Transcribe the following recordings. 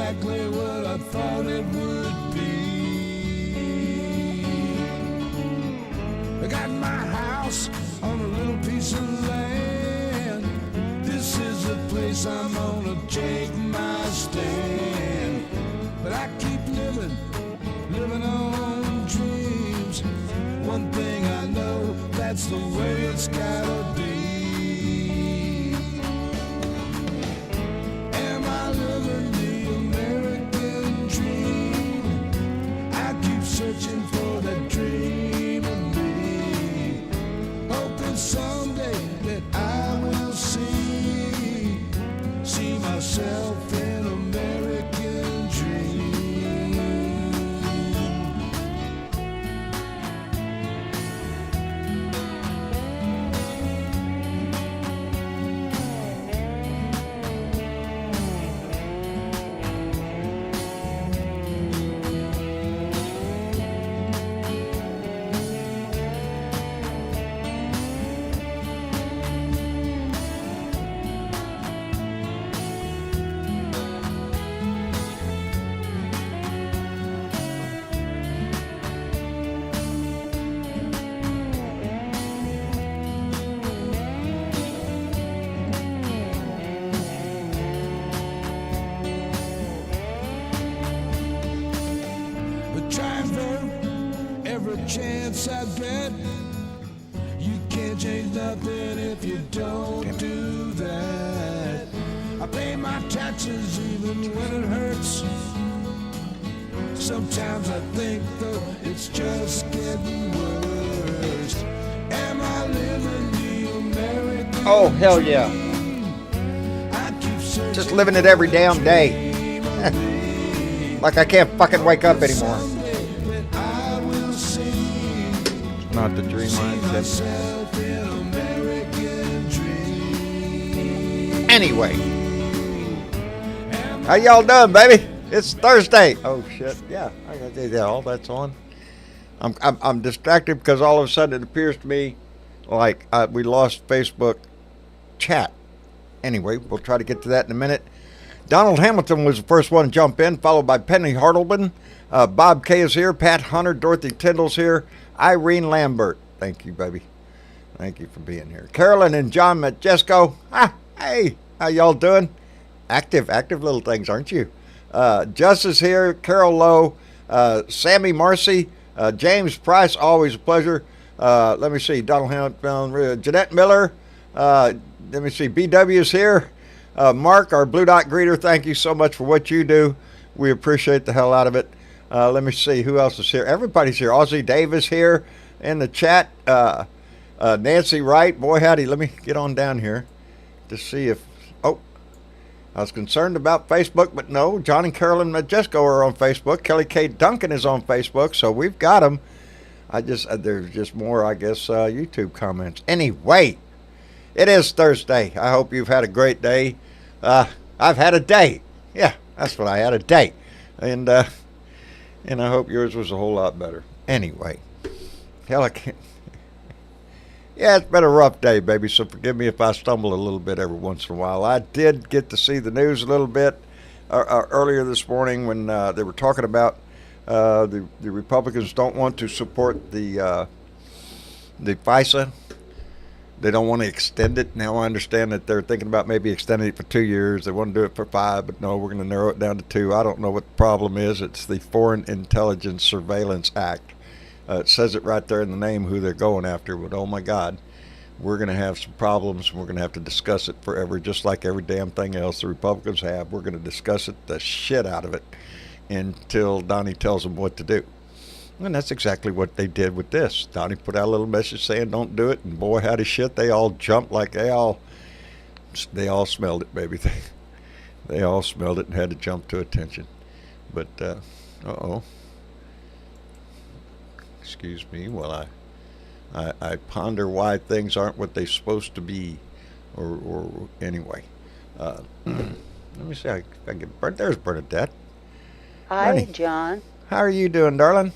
exactly what I thought it would be. I got my house on a little piece of land. This is the place I'm gonna take my stand. But I keep living on dreams. One thing I know, that's the way it's gotta be. Am I living the American dream? I keep searching for that dream of me, hoping someday that I will see myself in American dream. Trying for every chance I get. You can't change nothing if you don't do that. I pay my taxes even when it hurts. Sometimes I think though it's just getting worse. Am I living the American Oh, hell yeah. Just living it every damn day. Like I can't fucking wake up anymore. Not the dream I said. Anyway, how y'all doing, baby? It's Thursday. Oh shit! Yeah, I got to do all that's on. I'm distracted because all of a sudden it appears to me like we lost Facebook chat. Anyway, we'll try to get to that in a minute. Donald Hamilton was the first one to jump in, followed by Penny Hartleman. Bob K is here. Pat Hunter, Dorothy Tyndall's here. Irene Lambert. Thank you, baby. Thank you for being here. Carolyn and John Majesco. Hey, how y'all doing? Active little things, aren't you? Jess is here. Carol Lowe. Sammy Marcy. James Price, always a pleasure. Let me see. Donald Hamilton. Jeanette Miller. Let me see. BW is here. Mark, our Blue Dot greeter, thank you so much for what you do. We appreciate the hell out of it. Let me see who else is here. Everybody's here. Ozzy Davis here in the chat. Nancy Wright. Boy, howdy. Let me get on down here to see if... Oh, I was concerned about Facebook, but no. John and Carolyn Majesco are on Facebook. Kelly K. Duncan is on Facebook, so we've got them. There's just more, I guess, YouTube comments. Anyway, it is Thursday. I hope you've had a great day. I've had a day. Yeah, that's what I had, a day. And I hope yours was a whole lot better. Anyway, hell, I can't. Yeah, it's been a rough day, baby, so forgive me if I stumble a little bit every once in a while. I did get to see the news a little bit earlier this morning when they were talking about the Republicans don't want to support the FISA. They don't want to extend it. Now I understand that they're thinking about maybe extending it for 2 years. They want to do it for 5, but no, we're going to narrow it down to 2. I don't know what the problem is. It's the Foreign Intelligence Surveillance Act. It says it right there in the name who they're going after, but oh my God, we're going to have some problems. We're going to have to discuss it forever, just like every damn thing else the Republicans have. We're going to discuss it, the shit out of it, until Donnie tells them what to do. And that's exactly what they did with this. Donnie put out a little message saying don't do it, and boy, howdy shit, they all jumped like they all smelled it, baby. They all smelled it and had to jump to attention. But, excuse me while I ponder why things aren't what they're supposed to be, or anyway. Let me see. I get there's Bernadette. Hi, Bernie. John. How are you doing, darling?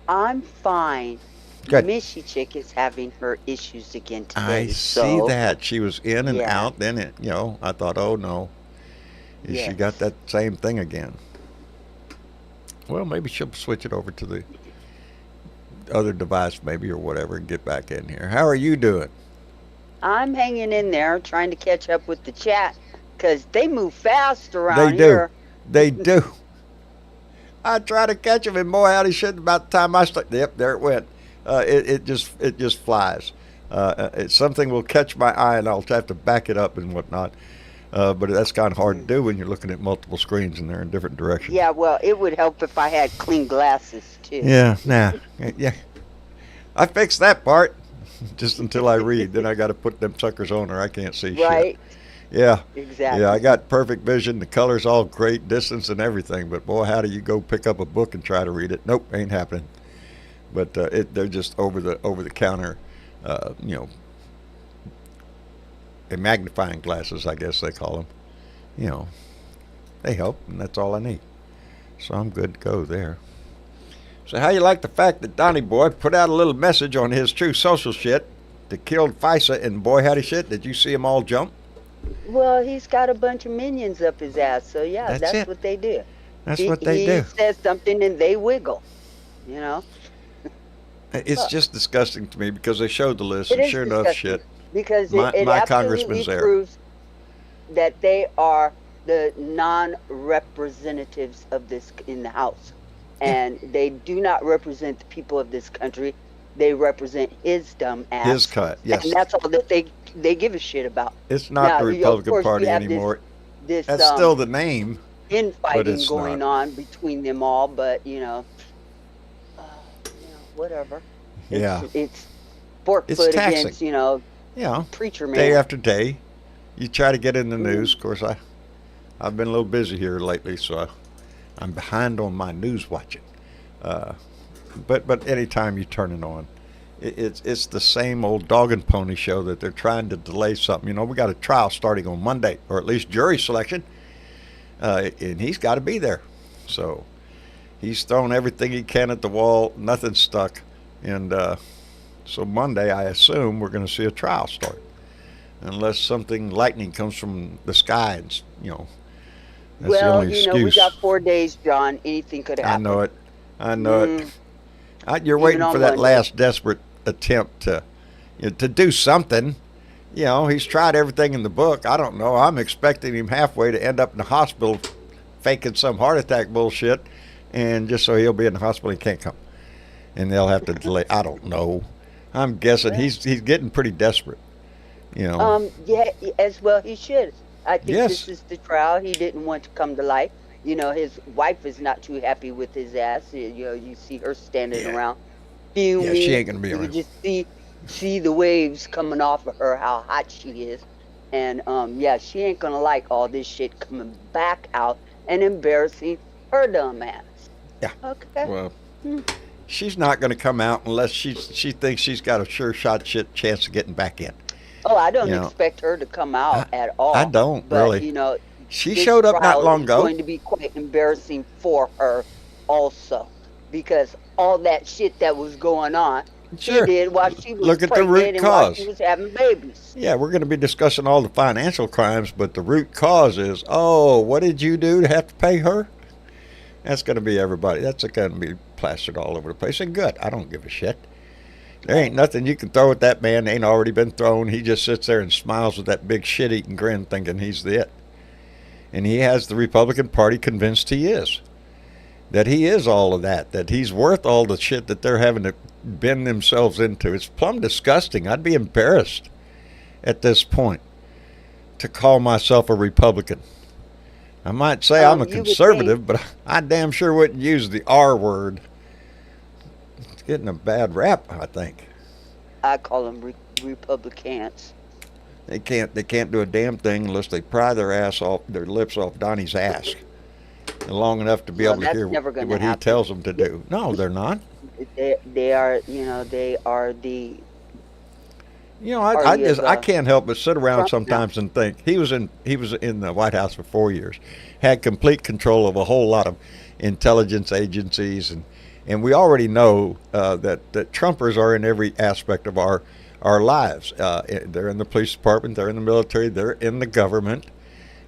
I'm fine. Good. Missy Chick is having her issues again today. I see that. She was in and Yeah. out. Then I thought, oh no. She got that same thing again. Well, maybe she'll switch it over to the other device, maybe, or whatever, and get back in here. How are you doing? I'm hanging in there trying to catch up with the chat because they move fast They around do. here. They do. I try to catch them, and boy, howdy shit! About the time I start, yep, there it went. It just flies. Something will catch my eye, and I'll have to back it up and whatnot. But that's kind of hard to do when you're looking at multiple screens and they're in different directions. Yeah, well, it would help if I had clean glasses too. Yeah, nah, yeah. I fixed that part just until I read. Then I got to put them suckers on, or I can't see shit. Right. Yeah. Exactly. Yeah, I got perfect vision. The color's all great, distance and everything. But boy, how do you go pick up a book and try to read it? Nope, ain't happening. But they're just over the counter, magnifying glasses, I guess they call them. They help, and that's all I need. So I'm good to go there. So how you like the fact that Donnie Boy put out a little message on his True Social shit that killed FISA, and boy, howdy shit, did you see them all jump? Well, he's got a bunch of minions up his ass, so yeah, That's it. that's what they do. That's what they do. He says something and they wiggle, It's just disgusting to me because they showed the list, It and is sure enough, disgusting. shit. Because My it congressman's absolutely there. proves that they are the non-representatives of this in the House, and they do not represent the people of this country. They represent his dumb ass. His cut, yes. And that's all that they give a shit about. It's not the Now, of Republican course, Party you have anymore. This That's still the name. infighting it's going not. on between them all, but whatever. Yeah. It's fork It's foot taxing. against Yeah. preacher man. Day after day, you try to get in the news. Of course, I've been a little busy here lately, so I'm behind on my news watching. But anytime you turn it on, it's the same old dog and pony show that they're trying to delay something. We got a trial starting on Monday, or at least jury selection, and he's got to be there. So he's thrown everything he can at the wall. Nothing's stuck, and so Monday, I assume we're going to see a trial start, unless something lightning comes from the sky, and that's the Well, only excuse. we got 4 days, John. Anything could happen. I know it. You're Even waiting on for that Monday. last desperate attempt to do something. He's tried everything in the book. I don't know. I'm expecting him halfway to end up in the hospital faking some heart attack bullshit, and just so he'll be in the hospital, he can't come. And they'll have to delay. I don't know. I'm guessing he's getting pretty desperate. Yeah, as well he should. I think Yes. this is the trial he didn't want to come to light. His wife is not too happy with his ass. You see her standing Yeah. around fuming. Yeah, she ain't gonna be You around. can just see the waves coming off of her, how hot she is. And she ain't gonna like all this shit coming back out and embarrassing her dumb ass. Yeah. Okay. Well, she's not going to come out unless she thinks she's got a sure shot chance of getting back in. Oh, I don't You know, expect her to come out at all. I don't, but, really. She this showed up not trial long is ago. going to be quite embarrassing for her also, because all that shit that was going on, Sure. she did while she was Look at the pregnant root and while cause. she was having babies. Yeah, we're going to be discussing all the financial crimes, but the root cause is, what did you do to have to pay her? That's going to be everybody. That's going to be plastered all over the place. And good. I don't give a shit. There ain't nothing you can throw at that man that ain't already been thrown. He just sits there and smiles with that big shit-eating grin thinking he's the it. And he has the Republican Party convinced he is. That he is all of that he's worth all the shit that they're having to bend themselves into. It's plumb disgusting. I'd be embarrassed at this point to call myself a Republican. I might say I'm a You would conservative, but I damn sure wouldn't use the R word. It's getting a bad rap, I think. I call them Republicans. They can't do a damn thing unless they pry their lips off Donnie's ass long enough to be Well, able to that's hear never gonna what he happen. tells them to do. No, they're not. They are the. I can't help but sit around Trump sometimes and think he was in the White House for 4 years, had complete control of a whole lot of intelligence agencies, and we already know that Trumpers are in every aspect of our lives. They're in the police department, they're in the military, they're in the government.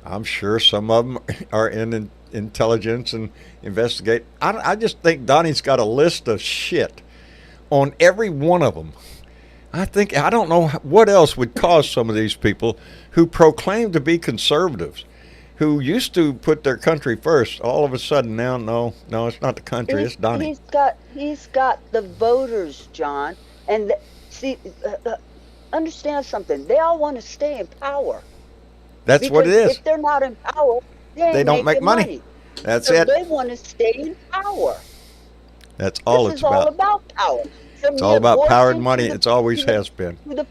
I'm sure some of them are in intelligence and investigate. I just think Donnie's got a list of shit on every one of them. I don't know what else would cause some of these people who proclaim to be conservatives, who used to put their country first, all of a sudden now, no, it's not the country, it's Donnie. He's got the voters, John, and see, understand something. They all want to stay in power. That's what it is. If they're not in power, they don't make money. That's so it. They want to stay in power. That's all This it's is all about. about power. It's all about power and money. It's always has been. The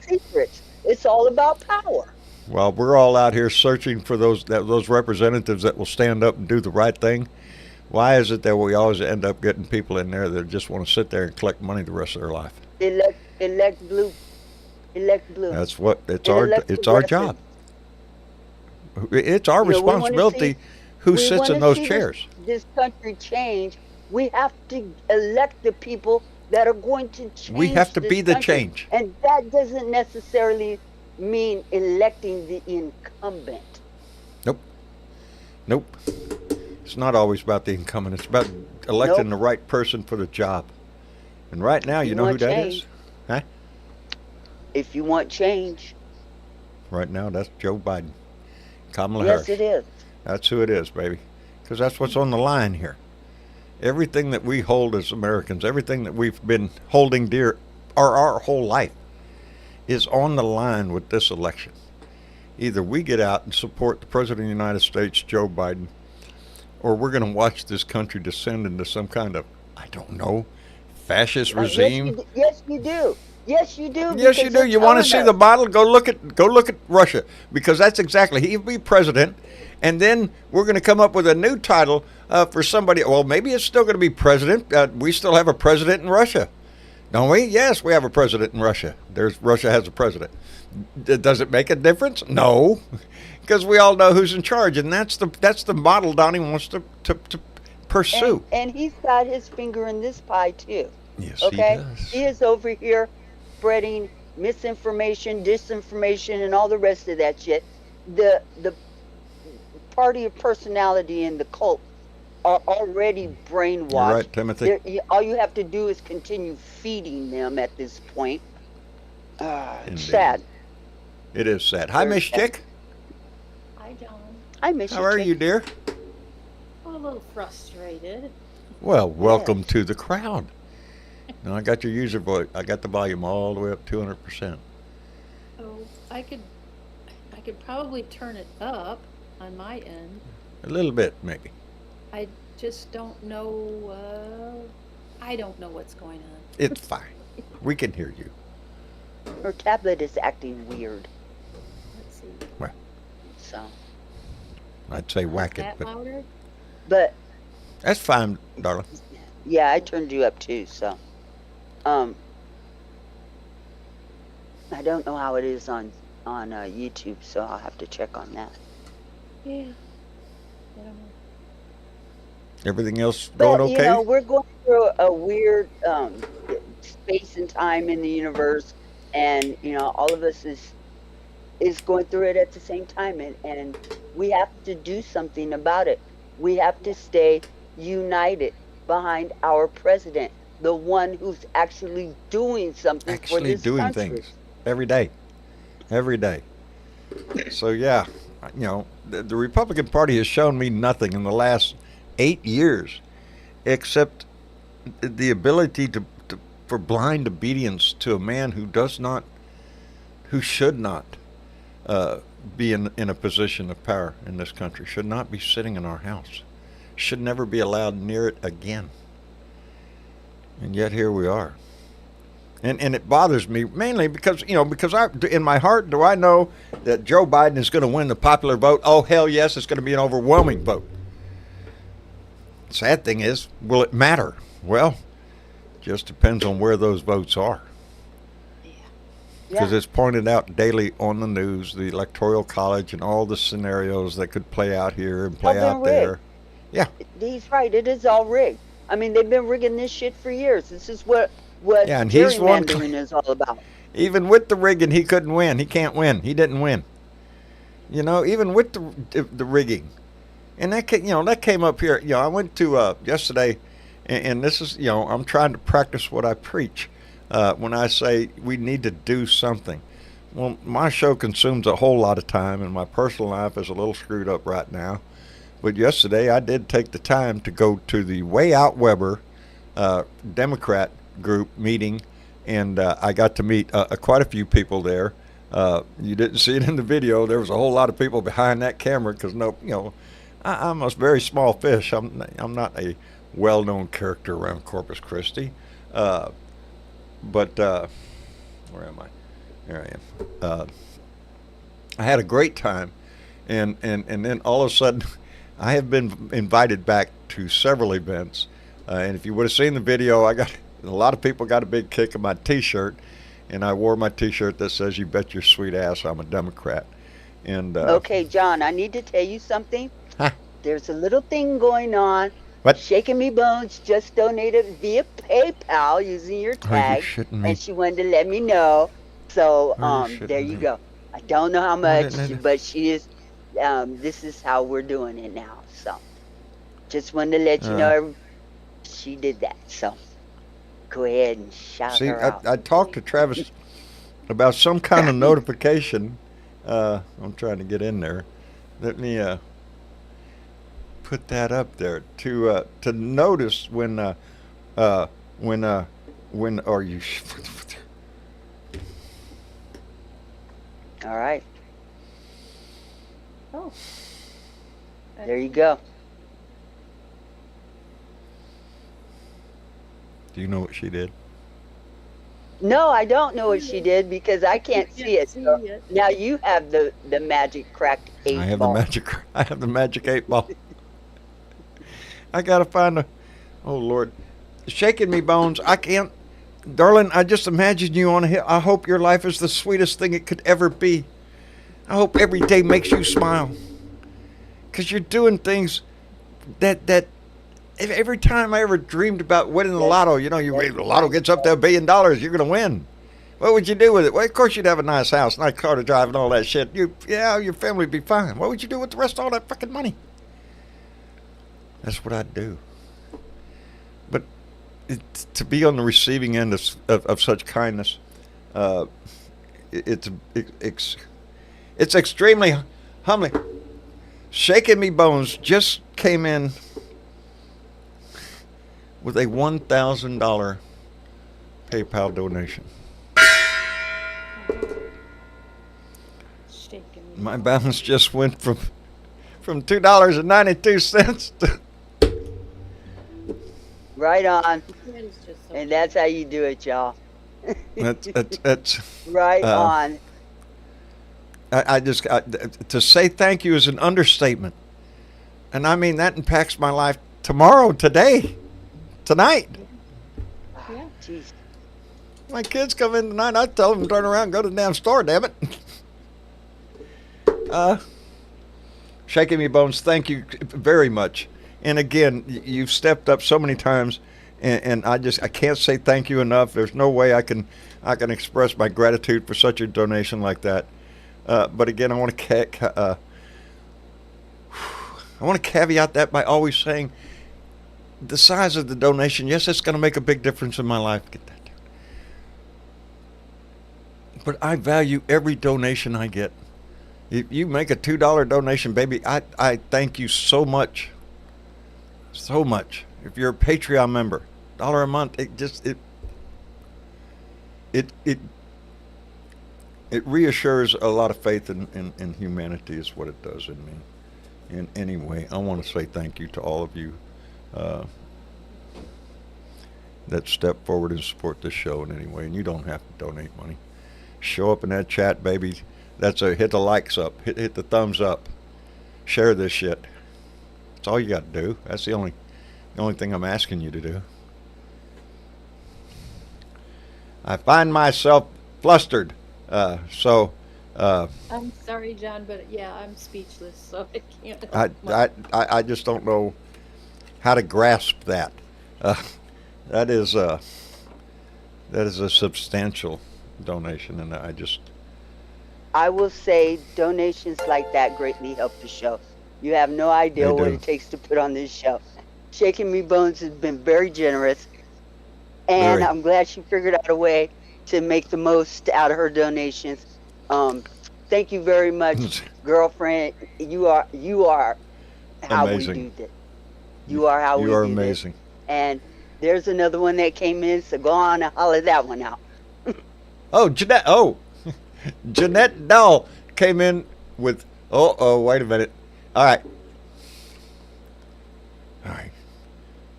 secrets. It's all about power. Well, we're all out here searching for those representatives that will stand up and do the right thing. Why is it that we always end up getting people in there that just want to sit there and collect money the rest of their life? Elect blue. Elect blue. That's what it's our job. It's our responsibility who sits in those chairs. This country change. We have to elect the people that are going to change. We have to be the change. And that doesn't necessarily mean electing the incumbent. Nope. It's not always about the incumbent. It's about electing the right person for the job. And right now, you know who that is? Huh? If you want change. Right now, that's Joe Biden. Kamala Harris. Yes, it is. That's who it is, baby. Because that's what's on the line here. Everything that we hold as Americans, everything that we've been holding dear our whole life is on the line with this election. Either we get out and support the President of the United States, Joe Biden, or we're going to watch this country descend into some kind of, I don't know, fascist regime. Yes, you do. Yes, you do. Yes, you do. You want to see the model? Go look at Russia, because that's exactly. He'll be president, and then we're going to come up with a new title for somebody. Well, maybe it's still going to be president. We still have a president in Russia, don't we? Yes, we have a president in Russia. Russia has a president. Does it make a difference? No, because we all know who's in charge, and that's the model Donnie wants to pursue. And he's got his finger in this pie too. Yes, okay? he does. He is over here spreading misinformation, disinformation, and all the rest of that shit. The party of personality and the cult are already brainwashed. You're right, Timothy. All you have to do is continue feeding them at this point. It's sad. It is sad. Hi, Miss Chick. Hi, John. I miss you. How are you, dear? I'm a little frustrated. Well, welcome to the crowd. Now, I got your user voice. I got the volume all the way up 200%. Oh, I could probably turn it up on my end. A little bit, maybe. I just don't know. I don't know what's going on. It's fine. We can hear you. Her tablet is acting weird. Let's see. Well, So, I'd say whack Is it, that but louder? but that's fine, darling. yeah, I turned you up too. So, I don't know how it is on YouTube, so I'll have to check on that. Yeah. I don't know. Everything else going But okay? you know, we're going through a weird space and time in the universe, and you know, all of us is going through it at the same time, and we have to do something about it. We have to stay united behind our president, the one who's actually doing something for Actually this doing country. things every day. So, yeah, you know, the Republican Party has shown me nothing in the last 8 years except the ability for blind obedience to a man who should not be in a position of power in this country, should not be sitting in our house, should never be allowed near it again. And yet here we are. And it bothers me mainly because in my heart, do I know that Joe Biden is going to win the popular vote? Oh, hell yes, it's going to be an overwhelming vote. Sad thing is, will it matter? Well, just depends on where those votes are. Because it's pointed out daily on the news, the Electoral College and all the scenarios that could play out here and play out there. Yeah. He's right. It is all rigged. I mean, they've been rigging this shit for years. This is what and he's one gerrymandering is all about. Even with the rigging, he couldn't win. He can't win. He didn't win. You know, even with the rigging, and that came up here. You know, I went to yesterday, and this is, I'm trying to practice what I preach when I say we need to do something. Well, my show consumes a whole lot of time, and my personal life is a little screwed up right now. But yesterday, I did take the time to go to the Way Out Weber Democrat group meeting, and I got to meet quite a few people there. You didn't see it in the video. There was a whole lot of people behind that camera because I'm a very small fish. I'm not a well-known character around Corpus Christi, but where am I? There I am. I had a great time, and then all of a sudden, I have been invited back to several events. And if you would have seen the video, a lot of people got a big kick of my T-shirt, and I wore my T-shirt that says "You bet your sweet ass I'm a Democrat." And Okay, John, I need to tell you something. Huh? There's a little thing going on. What? Shaking Me Bones just donated via PayPal using your Are you tag, shitting me? and she wanted to let me know. So Are you shitting there you me? go. I don't know how much, didn't- but she is. This is how we're doing it now. So just wanted to let you know she did that. So go ahead and shout See, her out. I talked to Travis about some kind of notification. I'm trying to get in there. Let me put that up there to notice when are you? All right, Oh. there you go. Do you know what she did? No, I don't know what she did because I can't see it. So it. now you have the magic cracked eight I have ball. I have the magic 8 ball. I gotta find oh Lord, Shaking Me Bones. I can't, darling. I just imagine you on a hill. I hope your life is the sweetest thing it could ever be. I hope every day makes you smile, cause you're doing things that every time I ever dreamed about winning the lotto. You know, the lotto gets up to $1 billion, you're gonna win. What would you do with it? Well, of course you'd have a nice house, nice car to drive, and all that shit. Your family would be fine. What would you do with the rest of all that fucking money? That's what I'd do. But to be on the receiving end of such kindness, it's extremely humbling. Shaking Me Bones just came in with a $1,000 PayPal donation. Shaking me. My balance just went from $2.92 to Right on, That is just so and that's how you do it, y'all. that's Right on. to say thank you is an understatement, and I mean that impacts my life tomorrow, today, tonight. Yeah. Jeez. My kids come in tonight. I tell them to turn around, and go to the damn store. Damn it. Shaking Me Bones, thank you very much. And again, you've stepped up so many times, and I can't say thank you enough. There's no way I can express my gratitude for such a donation like that. But again, I want to caveat that by always saying the size of the donation. Yes, it's going to make a big difference in my life. Get that down. But I value every donation I get. If you make a $2 donation, baby, I thank you so much. So much. If you're a Patreon member, $1 a month, it reassures a lot of faith in humanity is what it does in me. And anyway, I want to say thank you to all of you that step forward and support this show in any way. And you don't have to donate money. Show up in that chat, baby. Hit the likes up, hit the thumbs up, share this shit. That's all you got to do. That's the only thing I'm asking you to do. I find myself flustered. I'm sorry, John, but yeah, I'm speechless, so I can't. I just don't know how to grasp that. That is a I will say donations like that greatly help the show. You have no idea They what do. it takes to put on this show. Shaking Me Bones has been very generous, and Very. I'm glad she figured out a way to make the most out of her donations. Um, Thank you very much, girlfriend. You are how we Amazing. do this. You are how You we are do this. amazing. And there's another one that came in, so go on and holler that one out. Oh, Jeanette. Oh, Jeanette Dahl came in with. Oh, wait a minute. All right. All right.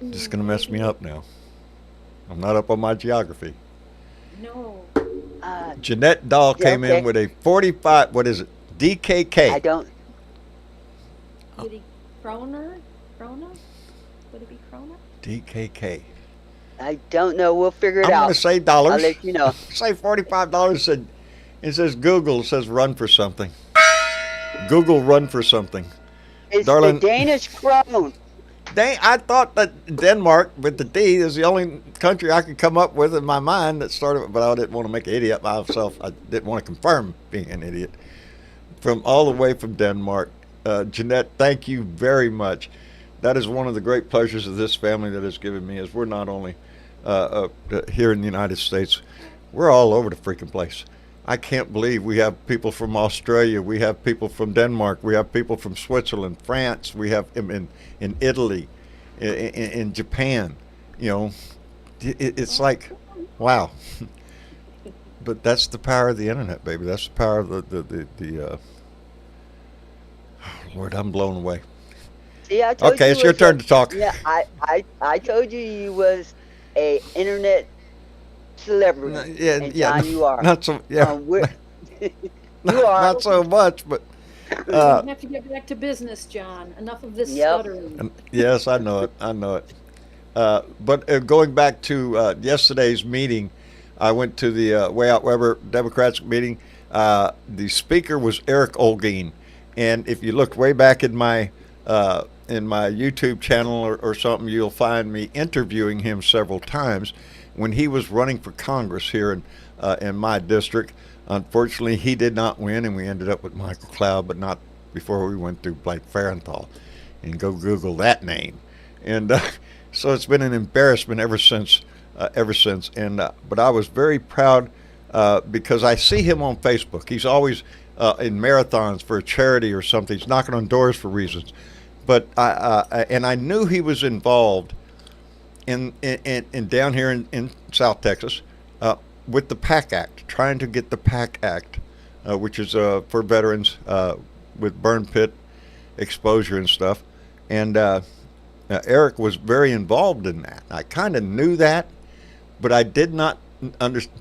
This is gonna mess me up now. I'm not up on my geography. No. Jeanette Dahl Yeah, came in okay. with a 45. What is it? I DKK. don't. Would he Kroner? Krona? Would it be Krona? DKK. I don't know. We'll figure it I'm out. gonna say I'll dollars. let you know. Say $45. Said it says Google says run for something. Google run for something. It's Darling. the Danish krone. I thought that Denmark with the D is the only country I could come up with in my mind that started, but I didn't want to make an idiot myself. I didn't want to confirm being an idiot. From all the way from Denmark, Jeanette, thank you very much. That is one of the great pleasures of this family that has given me. Is we're not only here in the United States, we're all over the freaking place. I can't believe we have people from Australia, we have people from Denmark, we have people from Switzerland, France, we have in Italy, in Japan. You know, it's like, wow. But that's the power of the internet, baby. That's the power of the Lord, I'm blown away. See, I told Okay, you it's your was turn to talk. yeah, I told you was a internet celebrity, Yeah, and yeah, John, you are. not so, yeah, We're, you are. not so much, but We have to get back to business, John. Enough of this Yep. stuttering. yes, I know it. I know it. But going back to yesterday's meeting, I went to the Way Out Weber Democrats meeting. The speaker was Eric Olguin, and if you look way back in my YouTube channel or something, you'll find me interviewing him several times when he was running for Congress here in my district. Unfortunately, he did not win, and we ended up with Michael Cloud, but not before we went through Blake Farenthold. And go Google that name. And so it's been an embarrassment ever since. And but I was very proud because I see him on Facebook. He's always in marathons for a charity or something. He's knocking on doors for reasons. But I knew he was involved in down here in South Texas with the PAC Act, trying to get the PAC Act, which is for veterans with burn pit exposure and stuff. And Eric was very involved in that. I kind of knew that, but I did not understand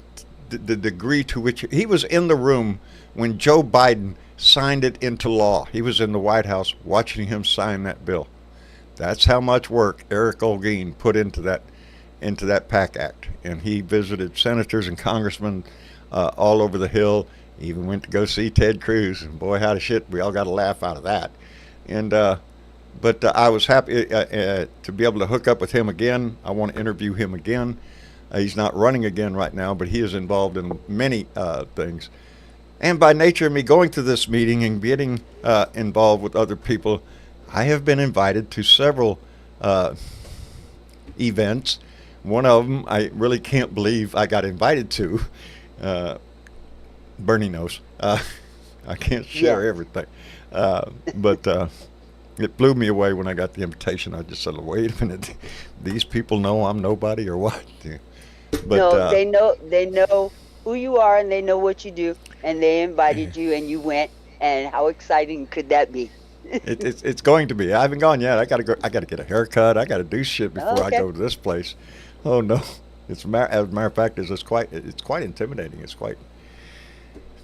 the degree to which he was in the room when Joe Biden signed it into law. He was in the White House watching him sign that bill. That's how much work Eric Olguin put into that PAC Act. And he visited senators and congressmen all over the Hill. He even went to go see Ted Cruz. And boy, how the shit, we all got a laugh out of that. And but I was happy to be able to hook up with him again. I want to interview him again. He's not running again right now, but he is involved in many things. And by nature of me going to this meeting and getting involved with other people, I have been invited to several events. One of them I really can't believe I got invited to. Bernie knows. I can't share Yeah. everything. But it blew me away when I got the invitation. I just said, wait a minute, these people know I'm nobody or what? But No, they know who you are, and they know what you do, and they invited you, and you went. And how exciting could that be? it's going to be. I haven't gone yet. I gotta go. I gotta get a haircut. I gotta do shit before I Okay. go to this place. Oh no! As a matter of fact, it's quite intimidating. It's quite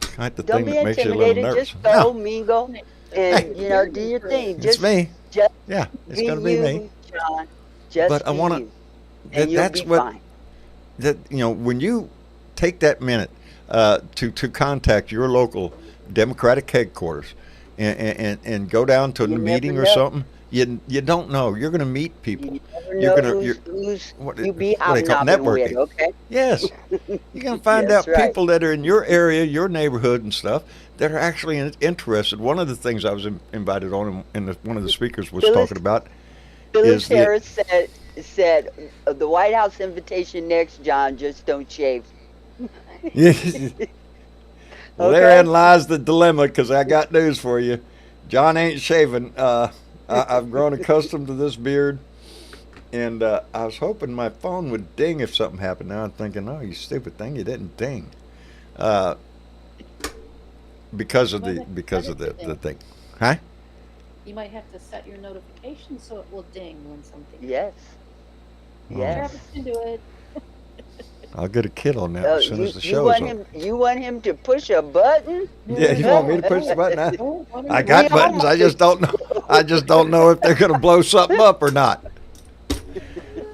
the Don't thing be that makes you a little intimidated. nervous. Just go, No, mingle, and do your thing. it's Just, me. just Yeah, it's be gonna be you, me. John. Just But I be wanna- you, and you'll That's be what fine. when you take that minute to contact your local Democratic headquarters and go down to a You never meeting or know. something, You don't know. You're going to meet people. You never You're know going to who's what you be what do they call it? hobnobbing with, Networking. okay? Yes, you're going to find That's out right. people that are in your area, your neighborhood, and stuff that are actually interested. One of the things I was invited on, and one of the speakers was Phyllis talking about Phyllis is the Harris said the White House invitation next, John, just don't shave. well, therein Okay? lies the dilemma. Because I got news for you, John ain't shaving. I've grown accustomed to this beard. And I was hoping my phone would ding if something happened. Now I'm thinking, oh, you stupid thing, you didn't ding, uh, because of Well, the then because set of it to the ding. thing, huh? You might have to set your notifications so it will ding when something. Yes. Oh, Yes. Travis can do it. I'll get a kid on that Oh, as soon as the you show's want over. him to push a button? Yeah, you want me to push the button? Oh, I We got all buttons. I want just don't know. I just don't know if they're gonna blow something up or not.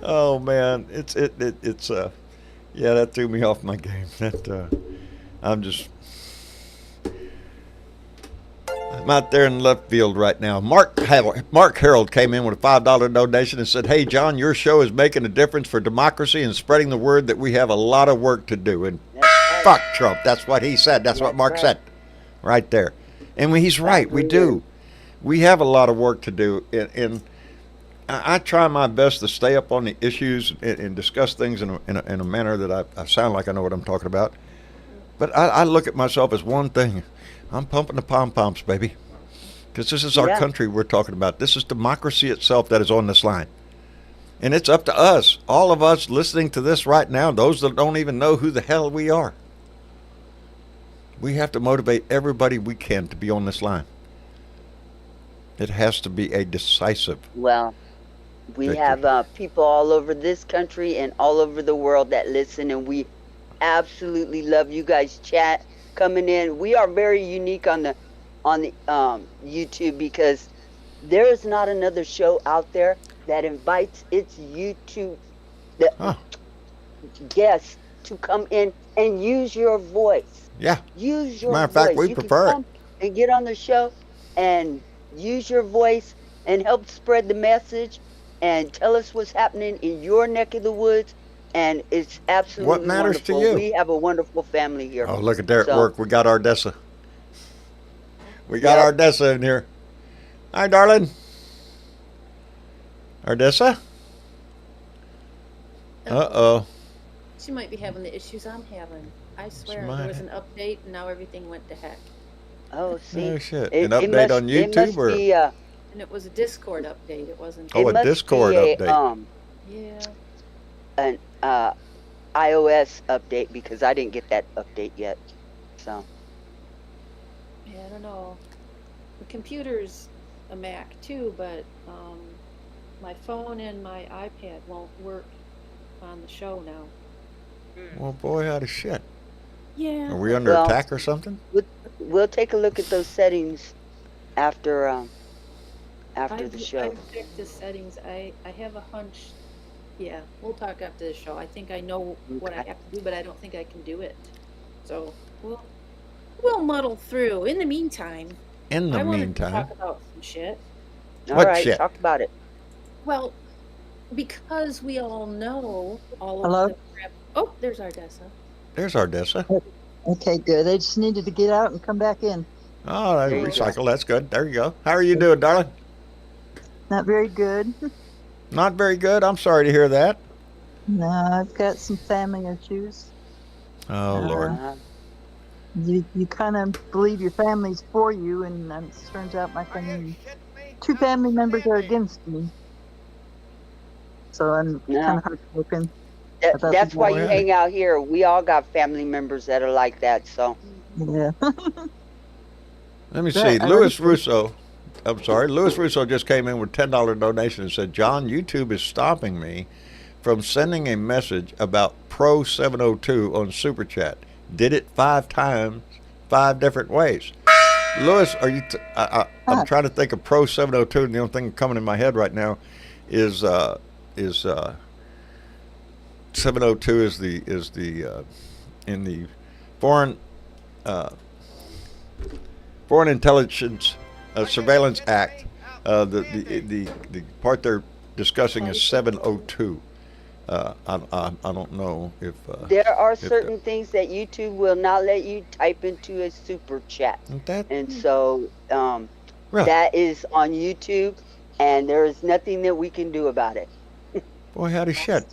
Oh man, it's yeah, that threw me off my game. I'm just I'm out there in left field right now. Mark Harold came in with a $5 donation and said, "Hey John, your show is making a difference for democracy and spreading the word that we have a lot of work to do." And That's right. fuck Trump. That's what he said. That's what That's Mark right. said, right there. And he's I right. We agree do. with We have a lot of work to do, and I try my best to stay up on the issues and discuss things in a manner that I sound like I know what I'm talking about. But I look at myself as one thing. I'm pumping the pom poms, baby, because this is our Yeah. country we're talking about. This is democracy itself that is on this line, and it's up to us, all of us listening to this right now. Those that don't even know who the hell we are, we have to motivate everybody we can to be on this line. It has to be a decisive Well, we victory. have people all over this country and all over the world that listen, and we absolutely love you guys chat coming in. We are very unique on the YouTube because there is not another show out there that invites its YouTube Huh. guests to come in and use your voice. Yeah. Use your Matter of fact, voice. we You can prefer it. come and get on the show and use your voice and help spread the message and tell us what's happening in your neck of the woods. And it's absolutely matters to wonderful. you? We have a wonderful family here. Oh, look at there at So- work. We got Ardessa. We got Yep. Ardessa in here. Hi, darling. Ardessa? Uh-oh. She might be having the issues I'm having. I swear might there was have. an update and now everything went to heck. Oh, see. Oh, shit. It- An it update must- on it YouTube must or? be, And it was a Discord update. It wasn't. Oh, it a must Discord be a, update. Yeah. an iOS update because I didn't get that update yet. So Yeah, I don't know. The computer's a Mac too, but my phone and my iPad won't work on the show now. Well, boy, out of shit. Yeah. Are we under Well- attack or something? we'll take a look at those settings after the I've show. checked the settings. I have a hunch. Yeah, we'll talk after the show. I think I know what I Okay. have to do, but I don't think I can do it. So we'll muddle through. In the meantime, In the I wanted to meantime. talk about some shit. All What right, shit? talk about it. Well, because we all know all Hello? of the crap. Oh, there's Ardessa. There's Ardessa. Okay, good. I just needed to get out and come back in. Oh, There you go. recycle. That's good. There you go. How are you doing, darling? Not very good. Not very good. I'm sorry to hear that. No, I've got some family issues. Oh, Lord. Uh, You kind of believe your family's for you, and it turns out my family, two family members are against me. So I'm Yeah. kind of heartbroken. that, About that's the why boy. you hang out here. We all got family members that are like that. So Yeah. Let me Yeah, see. I Louis already- Russo. I'm sorry. Louis Russo just came in with $10 donation and said, "John, YouTube is stopping me from sending a message about Pro 702 on Super Chat. Did it 5 times, 5 different ways." Louis, are you? I'm trying to think of Pro 702, and the only thing coming in my head right now is 702 is the in the foreign Foreign Intelligence Surveillance Act. The part they're discussing is 702. I don't know if There are if the- certain things that YouTube will not let you type into a super chat. Isn't that And so really? that is on YouTube, and there is nothing that we can do about it. Boy, howdy shit.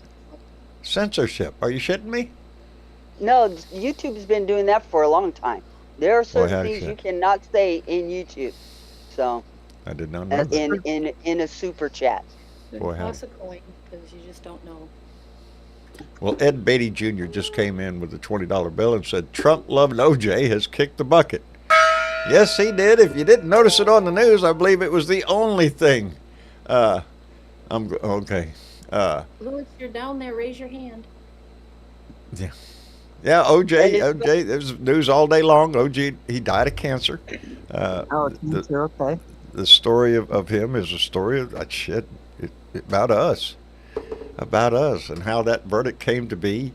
Censorship. Are you shitting me? No, YouTube's been doing that for a long time. There are certain howdy things shit. you cannot say in YouTube. So I did not know that. in a super chat. Boy, howdy. Toss a coin because you just don't know. Well, Ed Beatty Jr. just came in with a $20 bill and said Trump loving OJ has kicked the bucket. Yes, he did. If you didn't notice it on the news, I believe it was the only thing. Okay. Louis, you're down there. Raise your hand. Yeah, OJ, there's news all day long. OJ, he died of cancer. Oh, cancer, okay. The story of him is a story of shit about us. About us and how that verdict came to be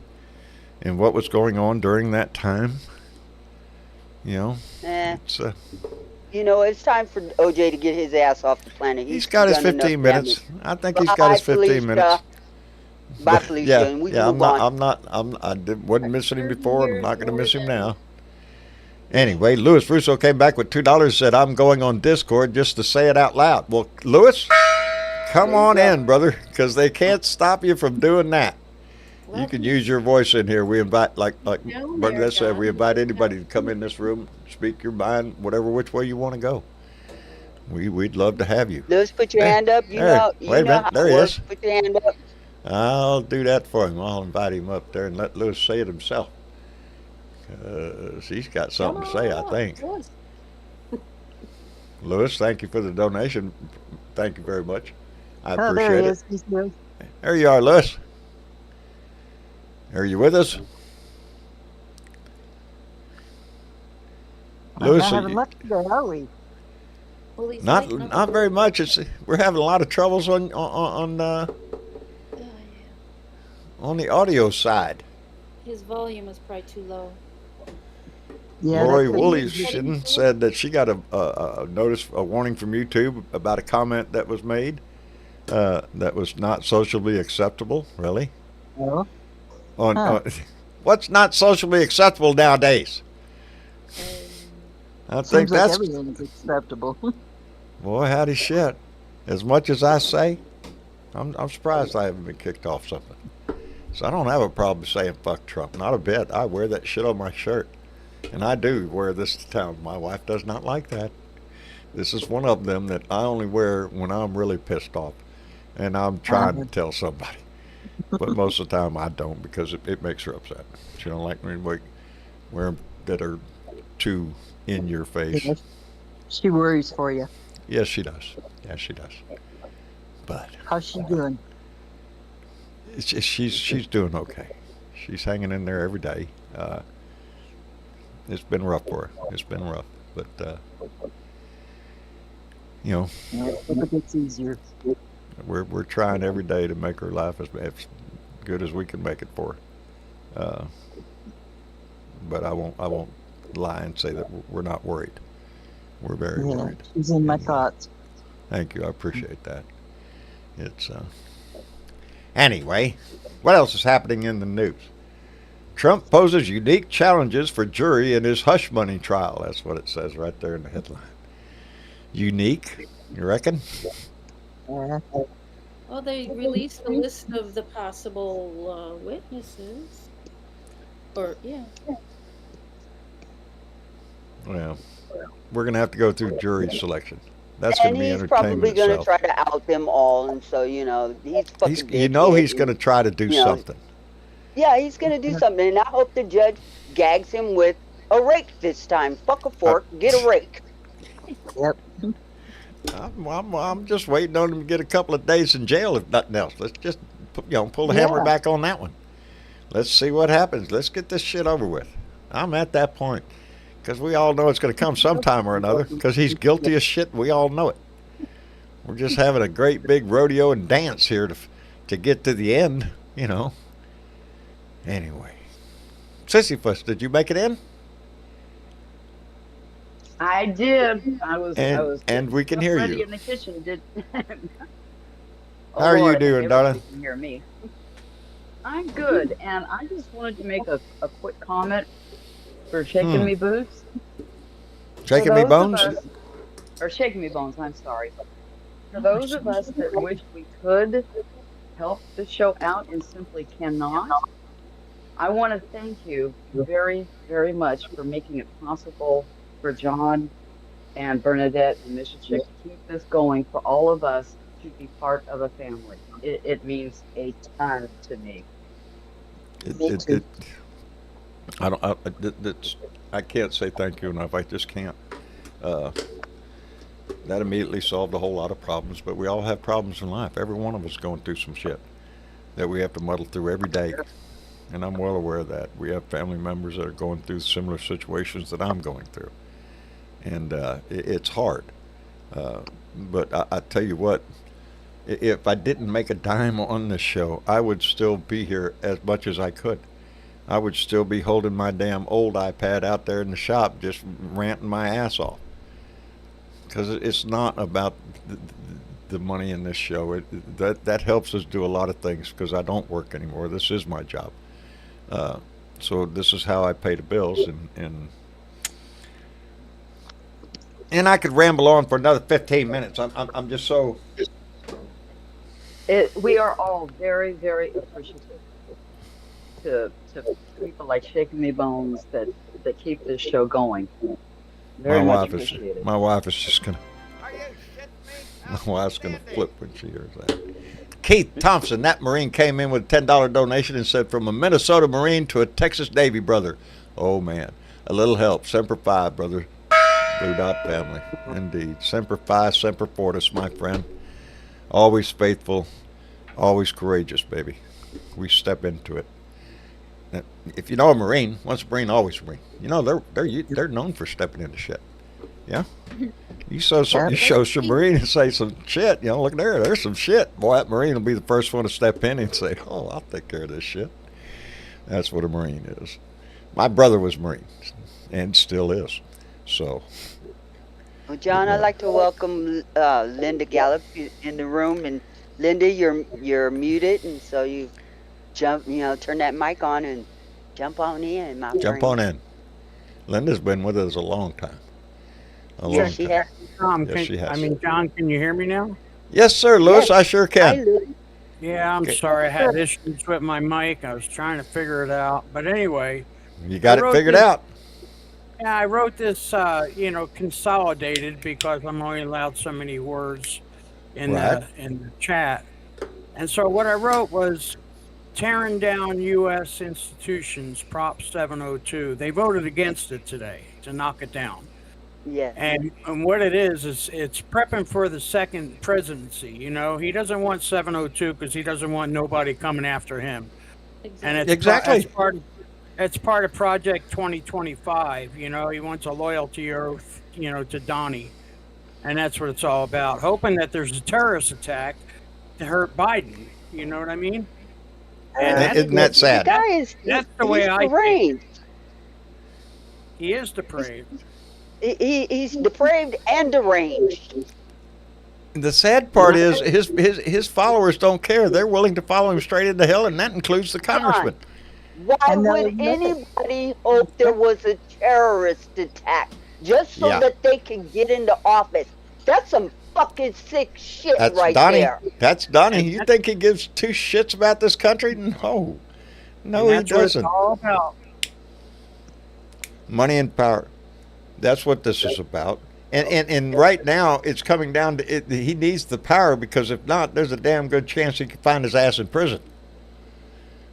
and what was going on during that time. You know, it's it's time for OJ to get his ass off the planet. he's got his done enough 15 minutes. damage. I think he's got his 15 minutes. Bye, Felicia. And we move on. Wasn't missing him before, and I'm not going to miss him now. Anyway, Louis Russo came back with $2. Said, "I'm going on Discord just to say it out loud." Well, Louis, come on in, brother, because they can't stop you from doing that. Well, You can use your voice in here. We invite, like Down Bernadette there, said, we John. invite anybody to come in this room, speak your mind, whatever which way you want to go. We'd love to have you. Lewis, put your Hey, hand up. You there. know, Wait a minute. how There it he works. is. Put your hand up. I'll do that for him. I'll invite him up there and let Louis say it himself. He's got something to say, I think. Louis. Louis, thank you for the donation. Thank you very much. I Oh, appreciate there he it. is. He's there. There you are, Louis. Are you with us? I'm Louis, not having luck today, are we? Well, he's not lighting up not a very little. much. We're having a lot of troubles on Oh, yeah. the audio side. His volume is probably too low. Yeah, Lori that's Woolison said that she got a notice, a warning from YouTube about a comment that was made that was not socially acceptable. Really? Oh, On what's not socially acceptable nowadays? I think seems like that's everything's acceptable. boy, howdy shit. As much as I say, I'm surprised I haven't been kicked off something. So I don't have a problem saying fuck Trump, not a bit. I wear that shit on my shirt, and I do wear this to town. My wife does not like that. This is one of them that I only wear when I'm really pissed off, and I'm trying to tell somebody. But most of the time I don't because it makes her upset. She don't like me wear them that are too in your face. Yes. She worries for you. Yes, she does. Yes, she does. But How's she doing? she's doing okay. She's hanging in there every day. It's been rough for her. It's been rough, but you know, I hope it gets easier. we're trying every day to make her life as good as we can make it for her. But I won't lie and say that we're not worried. We're very Yeah, worried. she's in my thoughts. Thank you. I appreciate that. It's anyway. What else is happening in the news? Trump poses unique challenges for jury in his hush money trial. That's what it says right there in the headline. Unique, you reckon? Yeah. Well, they released a list of the possible witnesses. Or, yeah. Well, we're gonna have to go through jury selection. That's gonna And be he's entertainment probably going to itself. try to out them all, and so he's fucking. He's dickhead, gonna try to do you know, something. Yeah, he's going to do something, and I hope the judge gags him with a rake this time. Fuck a fork, get a rake. Yep. I'm just waiting on him to get a couple of days in jail, if nothing else. Let's just pull the hammer Yeah. back on that one. Let's see what happens. Let's get this shit over with. I'm at that point because we all know it's going to come sometime or another because he's guilty as shit. And we all know it. We're just having a great big rodeo and dance here to get to the end, you know. Anyway, Sisyphus, did you make it in? I did. I was And we can getting hear ready you. in the kitchen. Did How oh are you Lord, doing, Donna? everybody can hear me. I'm good, and I just wanted to make a quick comment for shaking Hmm. me boots. For Shaking me those of bones? us, or shaking me bones, I'm sorry. For those of us that wish we could help the show out and simply cannot, I want to thank you very, very much for making it possible for John and Bernadette and Mr. Chick to keep this going for all of us to be part of a family. It means a ton to me. It, Me it, too. it, I don't. I can't say thank you enough. I just can't. Uh, that immediately solved a whole lot of problems. But we all have problems in life. Every one of us going through some shit that we have to muddle through every day. And I'm well aware of that. We have family members that are going through similar situations that I'm going through, and it's hard. But I tell you what, if I didn't make a dime on this show, I would still be here as much as I could. I would still be holding my damn old iPad out there in the shop, just ranting my ass off. Because it's not about the money in this show. That helps us do a lot of things because I don't work anymore. This is my job. Uh, so this is how I pay the bills, and I could ramble on for another 15 minutes. I'm just so. We are all very, very appreciative to people like Shaking Me Bones that keep this show going. My Very much wife is appreciated. my wife is just gonna. My wife's gonna flip when she hears that. Keith Thompson, that Marine came in with a $10 donation and said, from a Minnesota Marine to a Texas Navy brother. Oh man, a little help. Semper Fi, brother. Blue Dot family, indeed. Semper Fi, Semper Fortis, my friend. Always faithful, always courageous, baby. We step into it. If you know a Marine, once a Marine, always a Marine. You know they're known for stepping into shit. Yeah. You show some Marine and say some shit. You know, look there, there's some shit. Boy, that Marine will be the first one to step in and say, "Oh, I'll take care of this shit." That's what a Marine is. My brother was a Marine, and still is. So. Well, John, I'd Yeah. like to welcome Linda Gallup in the room, and Linda, you're muted, and so you turn that mic on and jump on in, my Jump friend. on in. Linda's been with us a long time. A Yes, long she time. has. Yes, she has. John, can you hear me now? Yes, sir, Lewis. Yes. I sure Hi, can. Lou. Yeah, I'm Okay. sorry. I had issues with my mic. I was trying to figure it out. But anyway, You got I it wrote figured this- out. yeah, I wrote this, consolidated because I'm only allowed so many words in Right. the chat. And so what I wrote was tearing down U.S. institutions, Prop 702. They voted against it today to knock it down. Yes. And what it is it's prepping for the second presidency. You know, he doesn't want 702 because he doesn't want nobody coming after him. And it's Exactly. it's part of Project 2025. You know, he wants a loyalty oath, to Donnie, and that's what it's all about. Hoping that there's a terrorist attack to hurt Biden. You know what I mean? And Isn't that The sad? guy is That's the way he's I think. deranged. he is depraved. He's depraved and deranged. The sad part is his followers don't care. They're willing to follow him straight into hell, and that includes the congressman. Why And they'll would admit it. anybody hope there was a terrorist attack just so Yeah. that they can get into office? That's some fucking sick shit That's right Donnie. there. That's Donnie. You think he gives two shits about this country? No. No, And he that's what it's doesn't. all about. Money and power. That's what this is about. And right now, it's coming down to it. He needs the power because if not, there's a damn good chance he could find his ass in prison.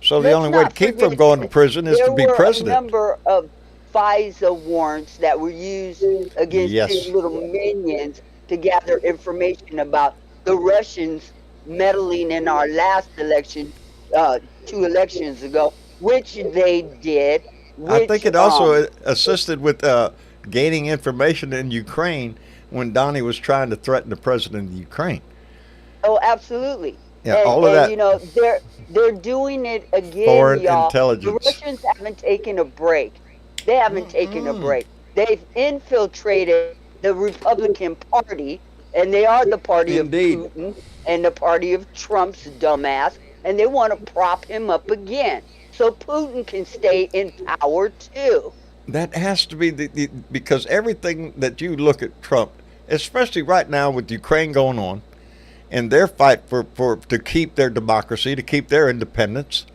So the Let's only way to not keep from forget going to prison is there to be were president. a number of FISA warrants that were used against Yes. these little minions to gather information about the Russians meddling in our last election, 2 elections ago, which they did. I think it also um, assisted with gaining information in Ukraine when Donnie was trying to threaten the president of Ukraine. Oh, absolutely. Yeah, and, all of and, that. You know, they're doing it again, Foreign y'all. intelligence. The Russians haven't taken a break. They haven't taken a break. They've infiltrated the Republican Party, and they are the party Indeed. of Putin and the party of Trump's dumbass, and they want to prop him up again so Putin can stay in power too. That has to be because everything that you look at Trump, especially right now with Ukraine going on, and their fight for to keep their democracy, to keep their independence,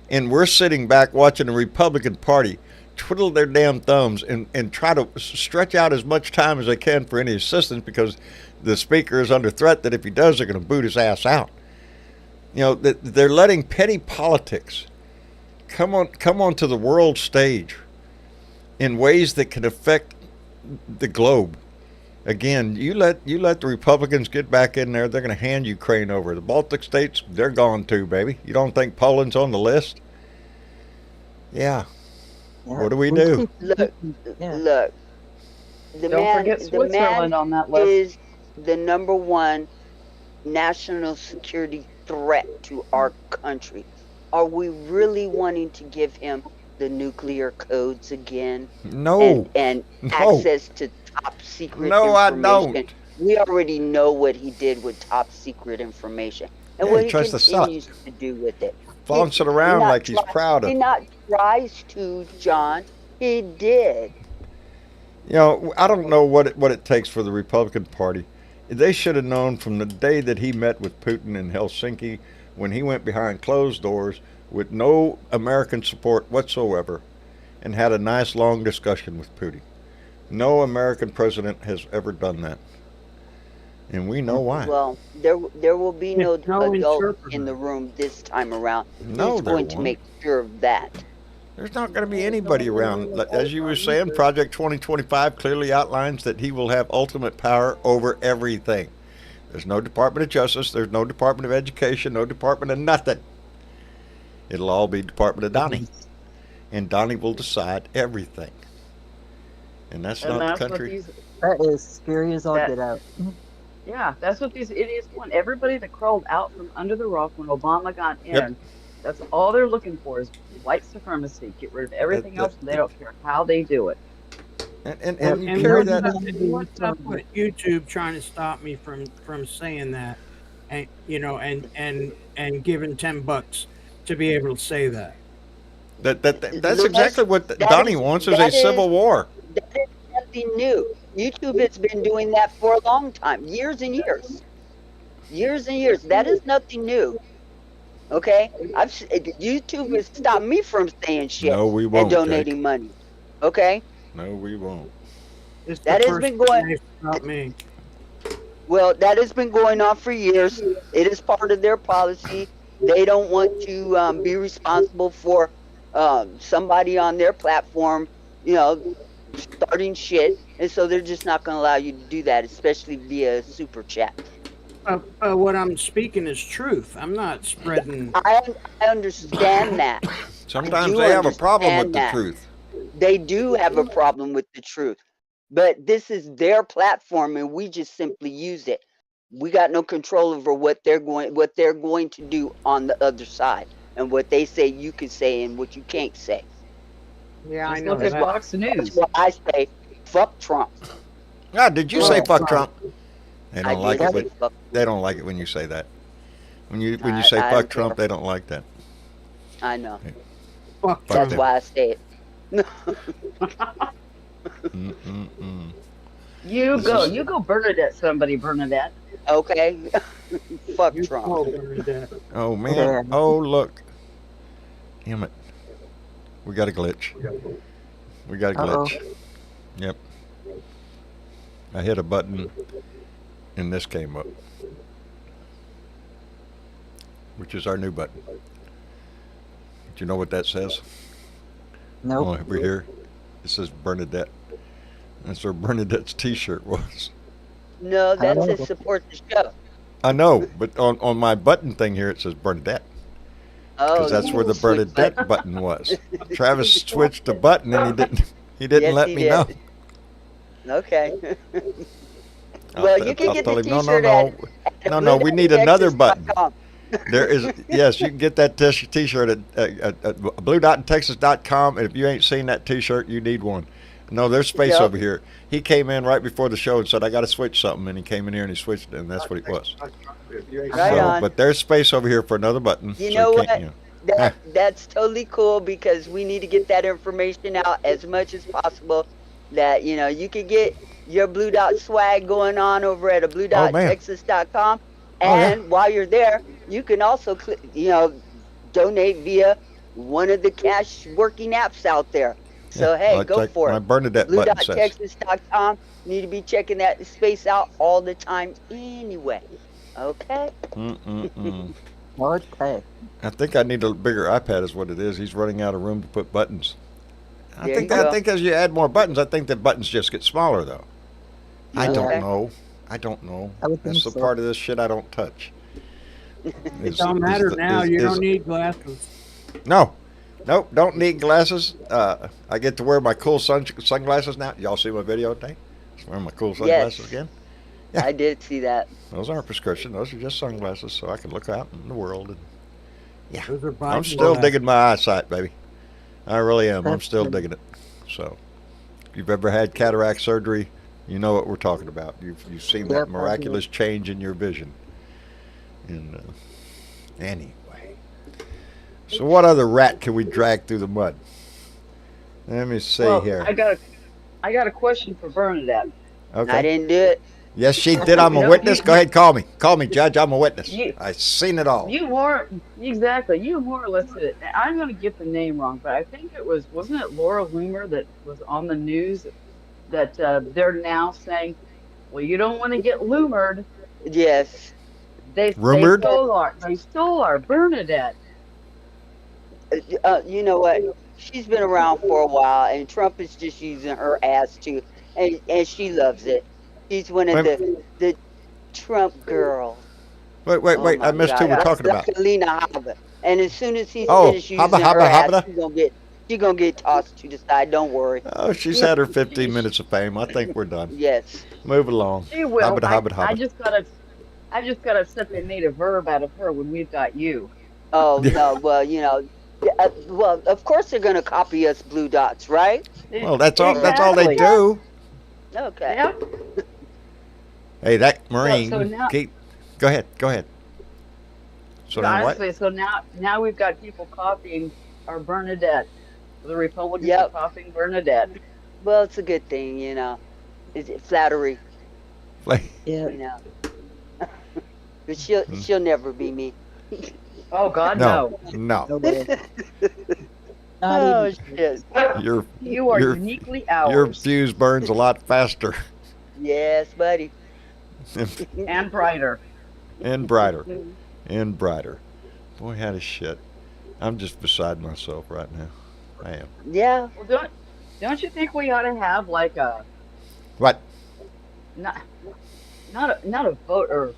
and we're sitting back watching the Republican Party twiddle their damn thumbs and try to stretch out as much time as they can for any assistance because the speaker is under threat that if he does, they're going to boot his ass out. You know, they're letting petty politics come onto the world stage in ways that can affect the globe. Again, you let the Republicans get back in there, they're going to hand Ukraine over. The Baltic states, they're gone too, baby. You don't think Poland's on the list? Yeah. What do we do? Look, Yeah. look. Don't forget Switzerland on that list. Is the number one national security threat to our country. Are we really wanting to give him the nuclear codes again? No. And No. access to top secret No, I information? don't. We already know what he did with top secret information. And Yeah, what he he tries to sell it. continues to do with it. Flaunts it around like he's proud of He it. not tries to, John. He did. You know, I don't know what it takes for the Republican Party. They should have known from the day that he met with Putin in Helsinki, when he went behind closed doors with no American support whatsoever and had a nice long discussion with Putin. No American president has ever done that. And we know why. Well, there will be no no adult interpreter. in the room this time around. No, He's there going to won't. make sure of that. There's not going to be anybody around. As you were saying, Project 2025 clearly outlines that he will have ultimate power over everything. There's no Department of Justice. There's no Department of Education. No Department of nothing. It'll all be Department of Donnie. And Donnie will decide everything. And that's And not that's the what country. these, That is scary as all That- get out. yeah, that's what these idiots want. Everybody that crawled out from under the rock when Obama got in, Yep. that's all they're looking for is white supremacy. Get rid of everything That- else, and they don't care how they do it. And And- you And carry what's that. up, what's up with YouTube trying to stop me from saying that, and and giving $10 to be able to say that. That's exactly what That Donnie is- wants is a that is- civil war. That is nothing new. YouTube has been doing that for a long time, years and years. Years and years. That is nothing new. Okay? YouTube has stopped me from saying shit No, we and won't. donating Jake. money. Okay? No, we won't. It's the That has first been going- time not me. Well, that has been going on for years. It is part of their policy. They don't want to be responsible for somebody on their platform, starting shit. And so they're just not going to allow you to do that, especially via super chat. What I'm speaking is truth. I'm not spreading. I understand that. Sometimes do they have a problem with understand the that. truth. They do have a problem with the truth. But this is their platform and we just simply use it. We got no control over what they're going to do on the other side and what they say you can say and what you can't say. Yeah, I Just know look at that. Fox That's News. what I say. Fuck Trump. Ah, did you say Oh, fuck Trump? They I don't like did it. say When, fuck. they don't like it when you say that. When you say I fuck don't Trump, care. they don't like that. I know. Fuck Fuck That's them. why I say it. Mm-mm-mm. You go Bernadette, somebody, Bernadette. Okay. Fuck You Trump. told her that. Oh man! Yeah. Oh look! Damn it! We got a glitch. We got a Uh-oh. glitch. Yep. I hit a button, and this came up, which is our new button. Do you know what that says? Nope. Oh, over here, it says Bernadette. That's where Bernadette's T-shirt was. No, that Oh. says support the show. I know, but on my button thing here, it says Bernadette. Oh, Because that's where the you switched Bernadette my- button was. Travis switched the button and he didn't Yes, let he me did. know. Okay. I'll Well, t- you can I'll get tell the him, no, t-shirt no, no, we need another button. bluedotintexas.com. There is, yes, you can get that T-shirt at bluedotintexas.com, and if you ain't seen that T-shirt, you need one. No, there's space Yep. over here. He came in right before the show and said, "I got to switch something," and he came in here and he switched it, and that's what it was. Right So, on. but there's space over here for another button, You so you know can't, what? you know. Huh. That's totally cool because we need to get that information out as much as possible. That you can get your Blue Dot swag going on over at a Oh man. bluedottexas.com, Oh yeah. and while you're there, you can also donate via one of the cash working apps out there. Yeah. So hey, Like, go like for my it. Bernadette button says. bluedottexas.com. Need to be checking that space out all the time anyway. Okay. Mm-mm-mm. Okay. I think I need a bigger iPad, is what it is. He's running out of room to put buttons. There you I go. think as you add more buttons, I think the buttons just get smaller, though. I don't Okay. know. I don't know. I would That's think the so. part of this shit I don't touch. It don't matter now. You don't need glasses. No. Nope, don't need glasses. I get to wear my cool sunglasses now. Y'all see my video today? Just wearing my cool sunglasses Yes. again. Yeah. I did see that. Those aren't prescription. Those are just sunglasses, so I can look out in the world. And yeah, Those are I'm Bible still glasses. digging my eyesight, baby. I really am. I'm That's still good. digging it. So, if you've ever had cataract surgery, you know what we're talking about. You've seen Yep, that I do. miraculous change in your vision. And anyway, so what other rat can we drag through the mud? Let me see Well, here. I got a question for Bernadette. I Okay. didn't do it. Yes, she did. I'm a No, witness. Go ahead, call me. Call me, Judge. I'm a witness. You- I seen it all. You more or less did it. I'm going to get the name wrong, but I think wasn't it Laura Loomer that was on the news that they're now saying, well, you don't want to get loomered. Yes. Rumored? They stole our Bernadette. You know what? She's been around for a while, and Trump is just using her ass too, and she loves it. She's one of the Trump girls. Wait. Oh I my missed who God. we're talking Like about. Alina Habba. And as soon as he's Oh, finished using Habba, her Habba, ass, Habba. she's gonna get tossed to the side. Don't worry. Oh, she's had her 15 minutes of fame. I think we're done. Yes. Move along. She will. Habba, habba, I habba. just got upset they made a verb out of her when we've got you. Oh no. Well, well, of course they're gonna copy us Blue Dots, right? Well, that's all. That's all they Exactly. do. Okay. Yep. Hey, that Marine. so now- Go ahead. So now what? Honestly, so now we've got people copying our Bernadette. The Republicans Yep. are copying Bernadette. Well, it's a good thing, It's flattery, Yeah. but she'll never be me. Oh God, No. No way. Not Oh even. shit. Your You are your- uniquely your ours fuse burns a lot faster Yes, buddy. and brighter. and brighter. Boy, how to shit. I'm just beside myself right now. I am. Yeah. Well, don't you think we ought to have like a What? not a vote or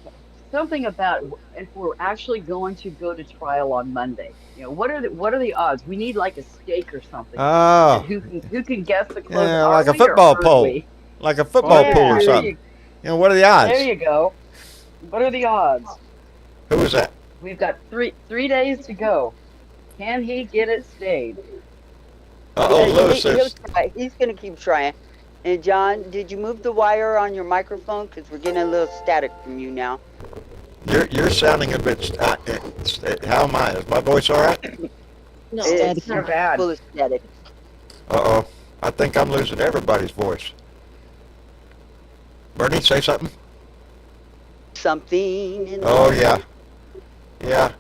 something about if we're actually going to go to trial on Monday? What are the odds? We need like a stake or something. Oh, Who can guess the close? yeah, Are like a we or football are poll. we? Like a football Yeah, pool or there something. you- What are the odds? There you go. What are the odds? Who was that? We've got three days to go. Can he get it stayed? Oh, Lewis He'll is. try. He's gonna keep trying. And John, did you move the wire on your microphone? Because we're getting a little static from you now. You're sounding a bit. How am I? Is my voice all right? No. It's not bad. full of static. Uh oh. I think I'm losing everybody's voice. Bernie, say something. Something. In Oh yeah. Yeah.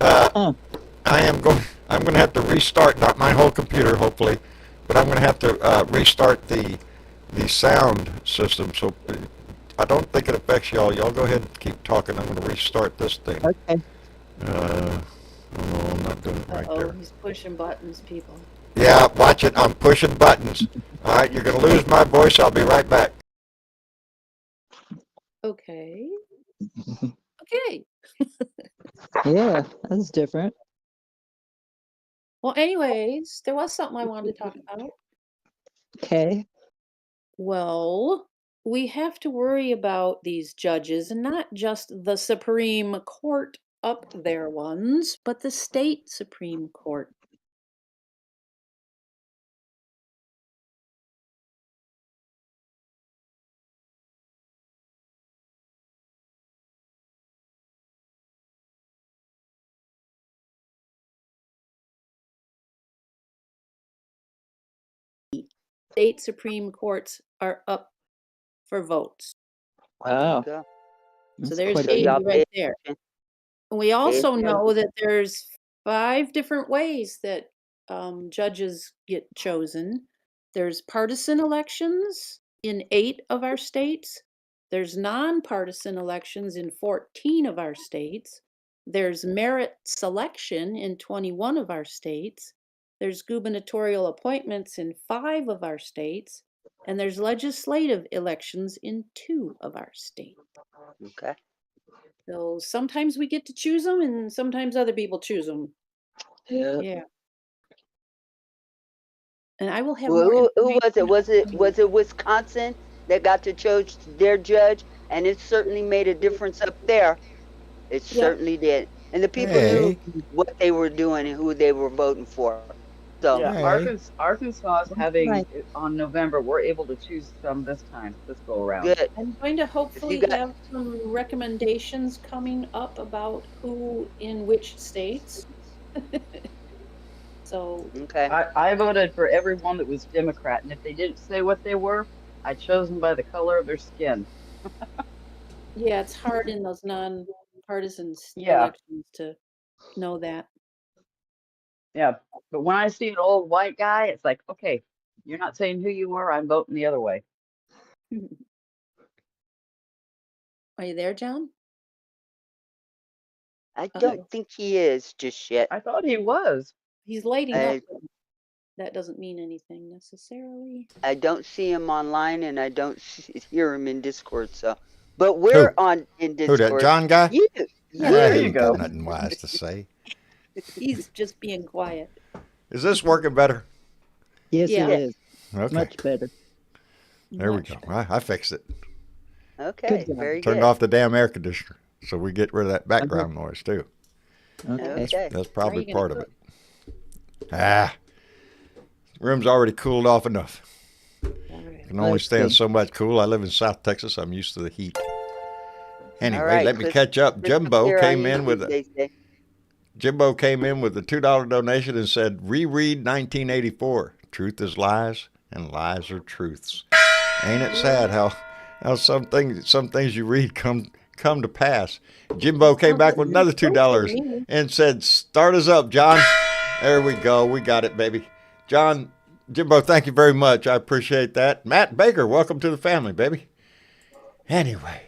Oh. I'm going to have to restart, not my whole computer, hopefully, but I'm going to have to restart the sound system. So I don't think it affects y'all. Y'all go ahead and keep talking. I'm going to restart this thing. Okay. Oh, no, I'm not doing it right Uh-oh, there. he's pushing buttons, people. Yeah, watch it. I'm pushing buttons. All right, you're going to lose my voice. I'll be right back. Okay. Okay. Yeah, that's different. Well, anyways, there was something I wanted to talk about. Okay. Well, we have to worry about these judges, and not just the Supreme Court up there ones, but the state Supreme Court. state Supreme Courts are up for votes. Wow. Go. So That's there's quite a So feat. y'all 80 right pay there. attention. And we Pay also attention. know that there's 5 different ways that judges get chosen. There's partisan elections in 8 of our states. There's nonpartisan elections in 14 of our states. There's merit selection in 21 of our states. There's gubernatorial appointments in 5 of our states. And there's legislative elections in 2 of our states. Okay. So sometimes we get to choose them, and sometimes other people choose them. Yeah. Yeah. And I will have Well, more who was it? information. Was it Wisconsin that got to choose their judge? And it certainly made a difference up there. It Yep. certainly did. And the people Hey, knew what they were doing and who they were voting for. So Yeah, hey. Arkansas is having Right. on November. We're able to choose some this go around. good. I'm going to If you hopefully got have some recommendations coming up about who in which states. So, okay. I voted for everyone that was Democrat, and if they didn't say what they were, I chose them by the color of their skin. yeah, it's hard in those non-partisan Yeah, elections to know that. yeah. But when I see an old white guy, it's like, okay, you're not saying who you were. I'm voting the other way. Are you there, John? I Uh-oh. don't think he is just yet. I thought he was. He's lighting I up, but that doesn't mean anything necessarily. I don't see him online, and I don't hear him in Discord. So, but Who? we're on in Who, that Discord. John guy? You, Yeah, Ah, There he you ain't go. got nothing wise to say. he's just being quiet. Is this working better? Yes, Yeah. it is. Okay. Much better. There we Much go. better. I fixed it. okay, job. very Turned good. off the damn air conditioner so we get rid of that background noise too. Okay. Okay. That's How are probably you gonna part of cook? it. Ah, room's already cooled off enough. All right. Can only That's stand good. so much cool. I live in South Texas. I'm used to the heat. Anyway, All right, let me catch up. crystal Jimbo clear on came in with YouTube, a they say. Jimbo came in with a $2 donation and said, "Reread 1984. Truth is lies, and lies are truths." Ain't it sad how some things you read come to pass? Jimbo came Sounds back like with you're another supposed to $2 me. and said, "Start us up, John." There we go. We got it, baby. John, Jimbo, thank you very much. I appreciate that. Matt Baker, welcome to the family, baby. Anyway,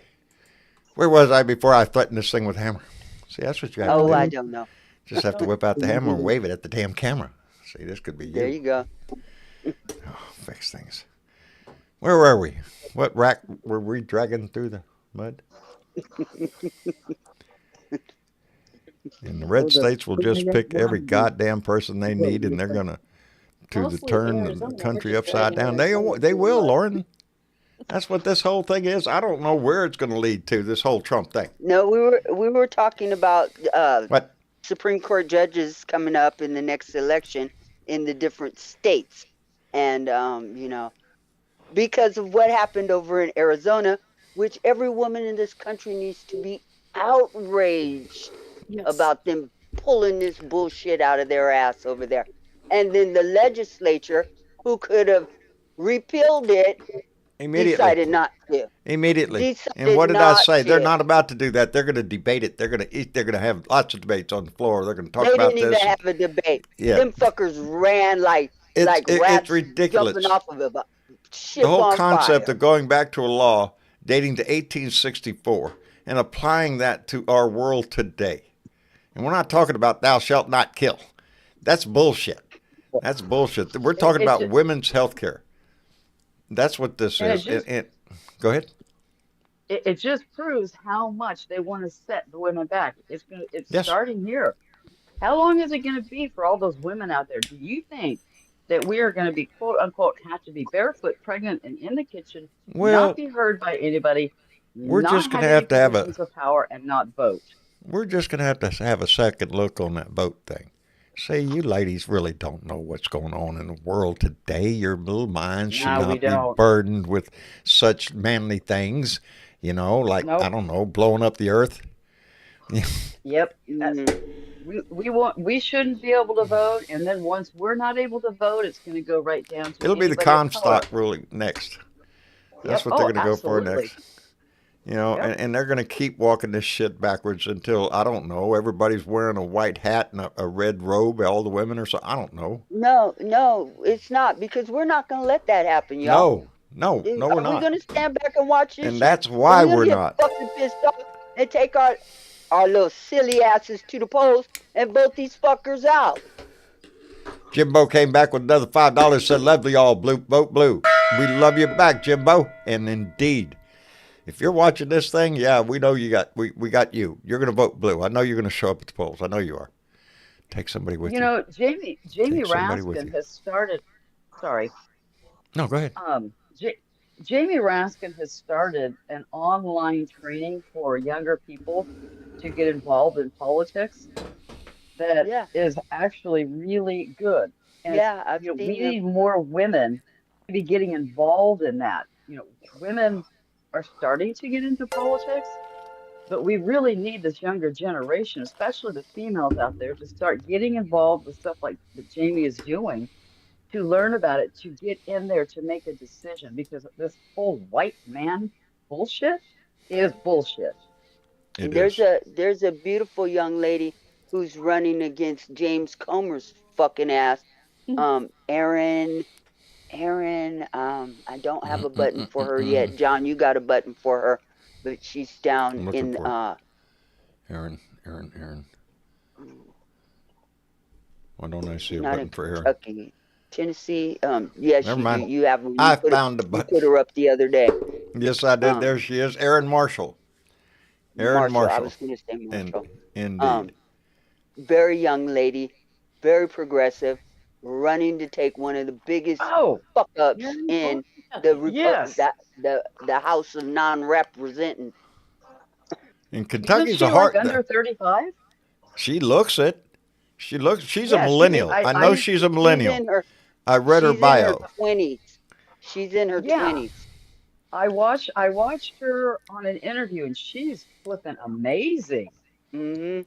where was I before I threatened this thing with a hammer? See, that's what you have to Oh, do. I don't know. Just have to whip out the hammer and wave it at the damn camera. See, this could be There you. you go. Oh, fix things. Where were we? What rack were we dragging through the mud? And the red states will just pick every goddamn person they need, and they're gonna Mostly turn the Arizona. We're country just upside dragging down. Arizona They through will, mud. Lauren. That's what this whole thing is. I don't know where it's going to lead to. This whole Trump thing. No, we were talking about What? Supreme Court judges coming up in the next election in the different states, and you know, because of what happened over in Arizona, which every woman in this country needs to be outraged Yes. about them pulling this bullshit out of their ass over there. And then the legislature, who could have repealed it, Immediately. decided not to. Immediately. And Decided what did I not say? They're to. not about to do that. They're going to debate it. They're going to eat. They're going to have lots of debates on the floor. They're going to talk They about didn't even this. have a debate. Yeah. Them fuckers ran like It's rats ridiculous. jumping off of a ship The whole on concept fire. of going back to a law dating to 1864 and applying that to our world today. And we're not talking about thou shalt not kill. That's bullshit. That's bullshit. We're talking It's about just- women's health care. That's what this And it is. just- Go ahead. It just proves how much they want to set the women back. It's Yes. starting here. How long is it going to be for all those women out there? Do you think that we are going to be quote unquote have to be barefoot, pregnant, and in the kitchen, Well, not be heard by anybody, we're not just gonna have have to have a- positions of power, and not vote? We're just going to have a second look on that vote thing. See, you ladies really don't know what's going on in the world today. Your little minds should No, we not be don't. burdened with such manly things, like, Nope. I don't know, blowing up the earth. Yep. That's, Mhm. we shouldn't be able to vote, and then once we're not able to vote, it's going to go right down to It'll be the anybody of color. Comstock ruling next. That's Yep. what they're Oh, going to go for absolutely. next. You know, Yep. and they're going to keep walking this shit backwards until, I don't know, everybody's wearing a white hat and a red robe, all the women or so. I don't know. No, it's not, because we're not going to let that happen, y'all. No, we're Are we not. going to stand back and watch this And shit? that's Or why we gonna we're get not. fucking pissed off and take our little silly asses to the polls and vote these fuckers out? Jimbo came back with another $5, said, lovely y'all, vote blue. We love you back, Jimbo. And indeed, if you're watching this thing, yeah, we know we got you. You're going to vote blue. I know you're going to show up at the polls. I know you are. Take somebody with you. You know, Jamie Take somebody with Raskin you. has started. Sorry. No, go ahead. Jamie Raskin has started an online training for younger people to get involved in politics that Yeah. is actually really good. And Yeah, I've we seen need them. more women to be getting involved in that. Women are starting to get into politics, but we really need this younger generation, especially the females out there, to start getting involved with stuff like that Jamie is doing, to learn about it, to get in there, to make a decision, because this whole white man bullshit is bullshit. It There's is. there's a beautiful young lady who's running against James Comer's fucking ass. Erin, I don't have a button for her yet. John, you got a button for her, but she's down I'm looking in for it. Aaron. Why don't I see she's a not button in for Aaron? Kentucky. Tennessee. Yes, Never you do. mind. You have you I put found the you button. put her up the other day. Yes, I did. Um, There she is. Aaron Marshall. Aaron Marshall. I Marshall. was going to say And Marshall. indeed. Very young lady, very progressive, running to take one of the biggest Oh, fuck ups You're in in Kentucky. yes. the House of Non-Representing. And Isn't Kentucky's she a like heart. under 35? She looks it. She's a Yeah, millennial. I know she's a She's millennial. in her I read her she's in her bio. 20s. She's in her yeah. 20s. I watched her on an interview, and she's flipping amazing. Hmm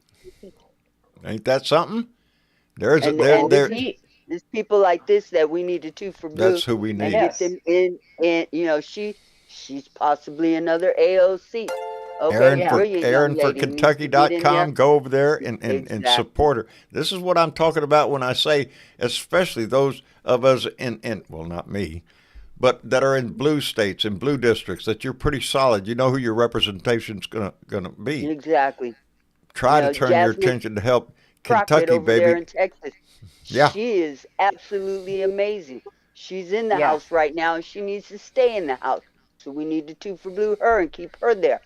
Ain't that something? There's a, And there and there. it's people like this that we need to two for blue That's who we and need. get Yes. them in. And she's possibly another AOC. Okay, Aaron Yeah. for brilliant young Aaron for lady needs to get in there. Kentucky.com. Go over there and Exactly. support her. This is what I'm talking about when I say, especially those of us in well, not me, but that are in blue states, in blue districts, that you're pretty solid. You know who your representation's gonna be. Exactly. Try to turn your Jasmine attention to help Crockett Kentucky, over there baby. in Texas. Yeah. She is absolutely amazing. She's in the Yeah. house right now, and she needs to stay in the house. So we need to two for blue her and keep her there.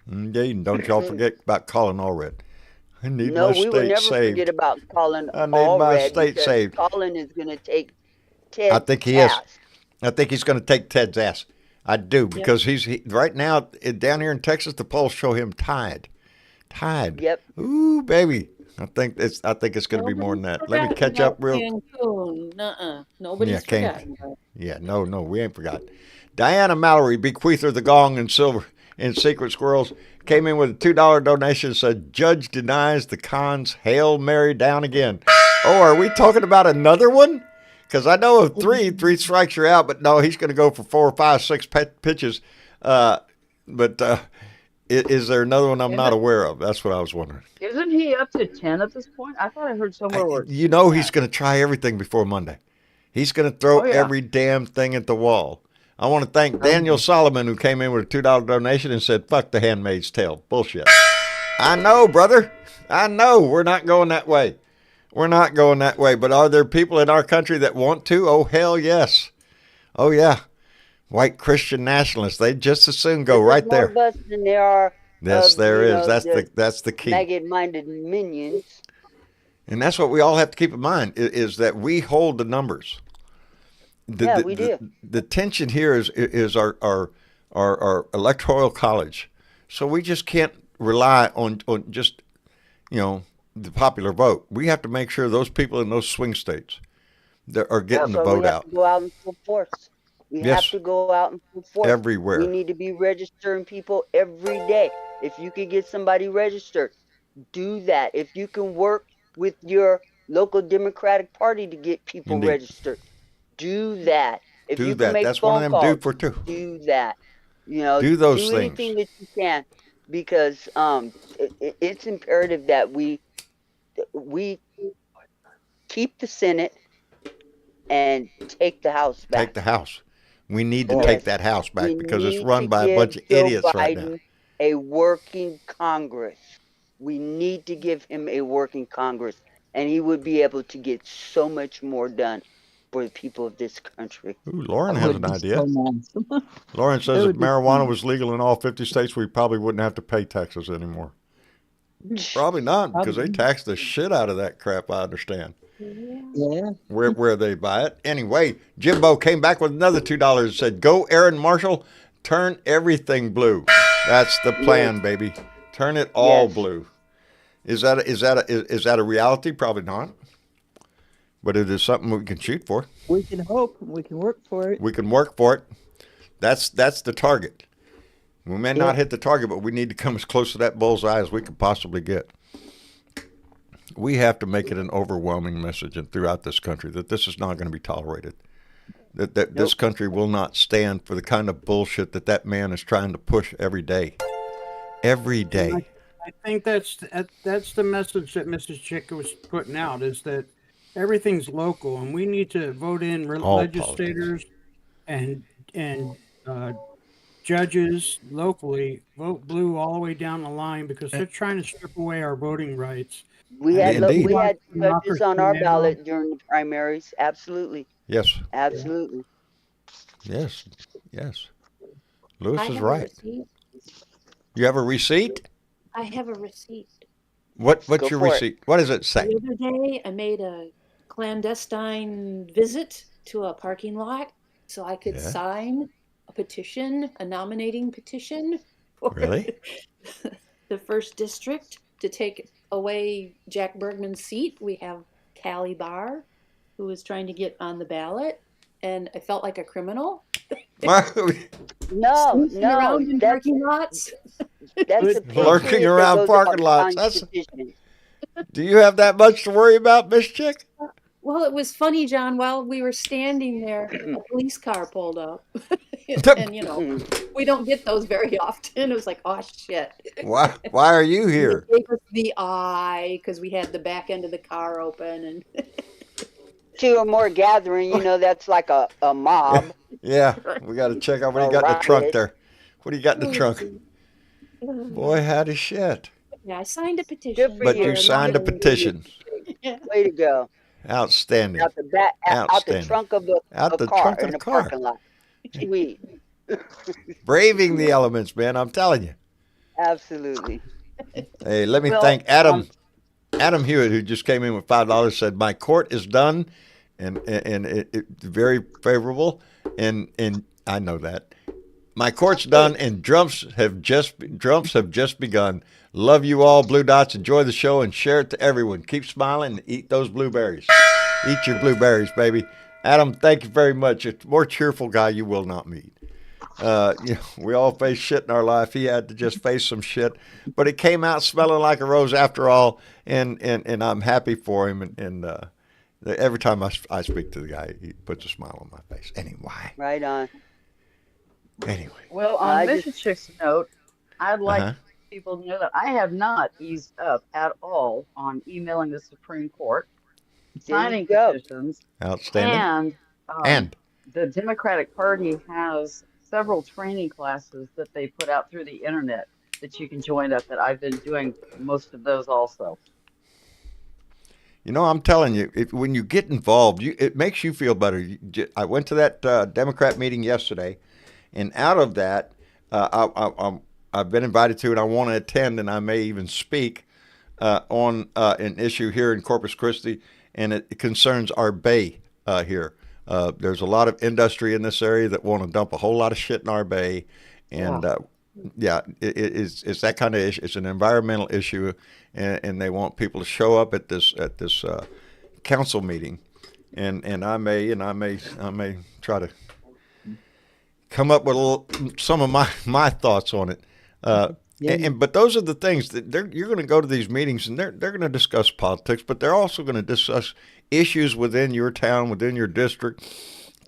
Yeah, and don't y'all forget about Colin Allred. I need No, my we will state never forget saved. about Colin I need my Allred, state because saved. Colin is going to take I Ted's think he is. ass. I think he's going to take Ted's ass. I do, Yep. because right now down here in Texas, the polls show him tied. Yep. Ooh, baby. I think it's going to be more than Nobody's that. Let me forgotten catch up about real. Cancun. Yeah, Nobody's can't. forgotten about it. Yeah, no, we ain't forgot. Diana Mallory, bequeather the gong and silver and secret squirrels, came in with a $2 donation. Said judge denies the cons. Hail Mary down again. Oh, are we talking about another one? Because I know of three strikes you're out, but no, he's going to go for 4 or 5, 6 pitches. But is there another one I'm not Isn't aware of? That's what I was wondering. isn't he up to 10 at this point? I thought I heard somewhere where You know he's 10. going to try everything before Monday. He's going to throw Oh yeah. every damn thing at the wall. I want to thank Daniel Solomon, who came in with a $2 donation and said, fuck the Handmaid's Tale. Bullshit. I know, brother. I know. We're not going that way. We're not going that way. But are there people in our country that want to? Oh, hell yes. Oh, yeah. White Christian nationalists. They'd just as soon go There's right more there. of us than there are Yes, of, there is. the That's the key. maggot-minded minions. And that's what we all have to keep in mind is that we hold the numbers. Yeah, we do. The tension here is our electoral college. So we just can't rely on just, the popular vote. We have to make sure those people in those swing states that are getting the So we vote have out to go out in full force. We have Yes. to go out in full force. We everywhere. need to be registering people every day. If you could get somebody registered do that. If you can work with your local Democratic Party to get people Indeed. registered, do that. If Do you can that. make That's one of phone them calls, do for two. do that. You know, Do those do things. anything that you can, because it's imperative that we keep the Senate and take the House back. Take the House. We need to Yes. take that House back We because it's need run to by a give bunch of Joe idiots right now. Biden a working Congress. We need to give him a working Congress, and he would be able to get so much more done for the people of this country. Ooh, Lauren That has would an be idea. so nice. Lauren That says if would be marijuana was legal in all 50 states, we probably wouldn't have to pay taxes anymore. Probably not, because they Probably. tax the shit out of that crap, I understand. Yeah. Where they buy it. Anyway, Jimbo came back with another $2 and said, "Go, Aaron Marshall, turn everything blue." That's the plan, baby. Turn it all Yes. blue. Is that a reality? Probably not. But it is something we can shoot for. We can hope. We can work for it. We can work for it. That's the target. We may not hit the target, but we need to come as close to that bullseye as we can possibly get. We have to make it an overwhelming message and throughout this country that this is not going to be tolerated. That this country will not stand for the kind of bullshit that man is trying to push every day. Every day. I think that's the message that Mrs. Chick was putting out, is that everything's local, and we need to vote in All legislators and judges locally, vote blue all the way down the line, because they're trying to strip away our voting rights. We had Indeed. judges on our Democracy now. ballot during the primaries. Absolutely. Yes. Absolutely. Yes. Yes. Lewis I is have a right. receipt. You have a receipt? I have a receipt. What's Go your for it. receipt? What does it say? The other day, I made a clandestine visit to a parking lot so I could Yeah. sign a petition, a nominating petition for Really? the first district to take away Jack Bergman's seat. We have Callie Barr, who is trying to get on the ballot, and I felt like a criminal. No, Snooping around in that's parking lots. that's a Lurking patriot that around goes parking out lots. signs That's- petitions. Do you have that much to worry about, Miss Chick? Well, it was funny, John. While we were standing there, a police car pulled up. And, you know, we don't get those very often. It was like, oh, shit. Why are you And here? they gave us the eye because we had the back end of the car open. And Two or more gathering, you know, that's like a mob. Yeah, we got to check out what you got in the trunk there. What do you got in the trunk? Boy, howdy shit. Yeah, I signed a petition. for But you. you signed a petition. Way to go. Outstanding. Out the Outstanding. trunk of Out a the car trunk of in the a car. parking lot. Sweet. Braving the elements, man. I'm telling you. Absolutely. Hey, let me Well, thank Adam Hewitt, who just came in with $5, said my court is done, and it's very favorable, and I know that. My court's done, and drumps have just begun. Love you all, Blue Dots. Enjoy the show and share it to everyone. Keep smiling and eat those blueberries. Eat your blueberries, baby. Adam, thank you very much. A more cheerful guy you will not meet. We all face shit in our life. He had to just face some shit, but it came out smelling like a rose after all, and I'm happy for him. And every time I speak to the guy, he puts a smile on my face. Right on. Anyway. Well, I on Mrs. Chick's note, I'd like Uh-huh. people to know that I have not eased up at all on emailing the Supreme Court, There you signing go. petitions, Outstanding. and the Democratic Party has several training classes that they put out through the internet that you can join up. That I've been doing most of those also. You know, I'm telling you, when you get involved, it makes you feel better. I went to that Democrat meeting yesterday, and out of that, I've been invited to, and I want to attend, and I may even speak on an issue here in Corpus Christi, and it concerns our bay here. There's a lot of industry in this area that want to dump a whole lot of shit in our bay, and it's that kind of issue. It's an environmental issue, and they want people to show up at this council meeting, and I may try to come up with some of my thoughts on it. Yeah. But those are the things that you're going to go to these meetings and they're going to discuss politics, but they're also going to discuss issues within your town, within your district,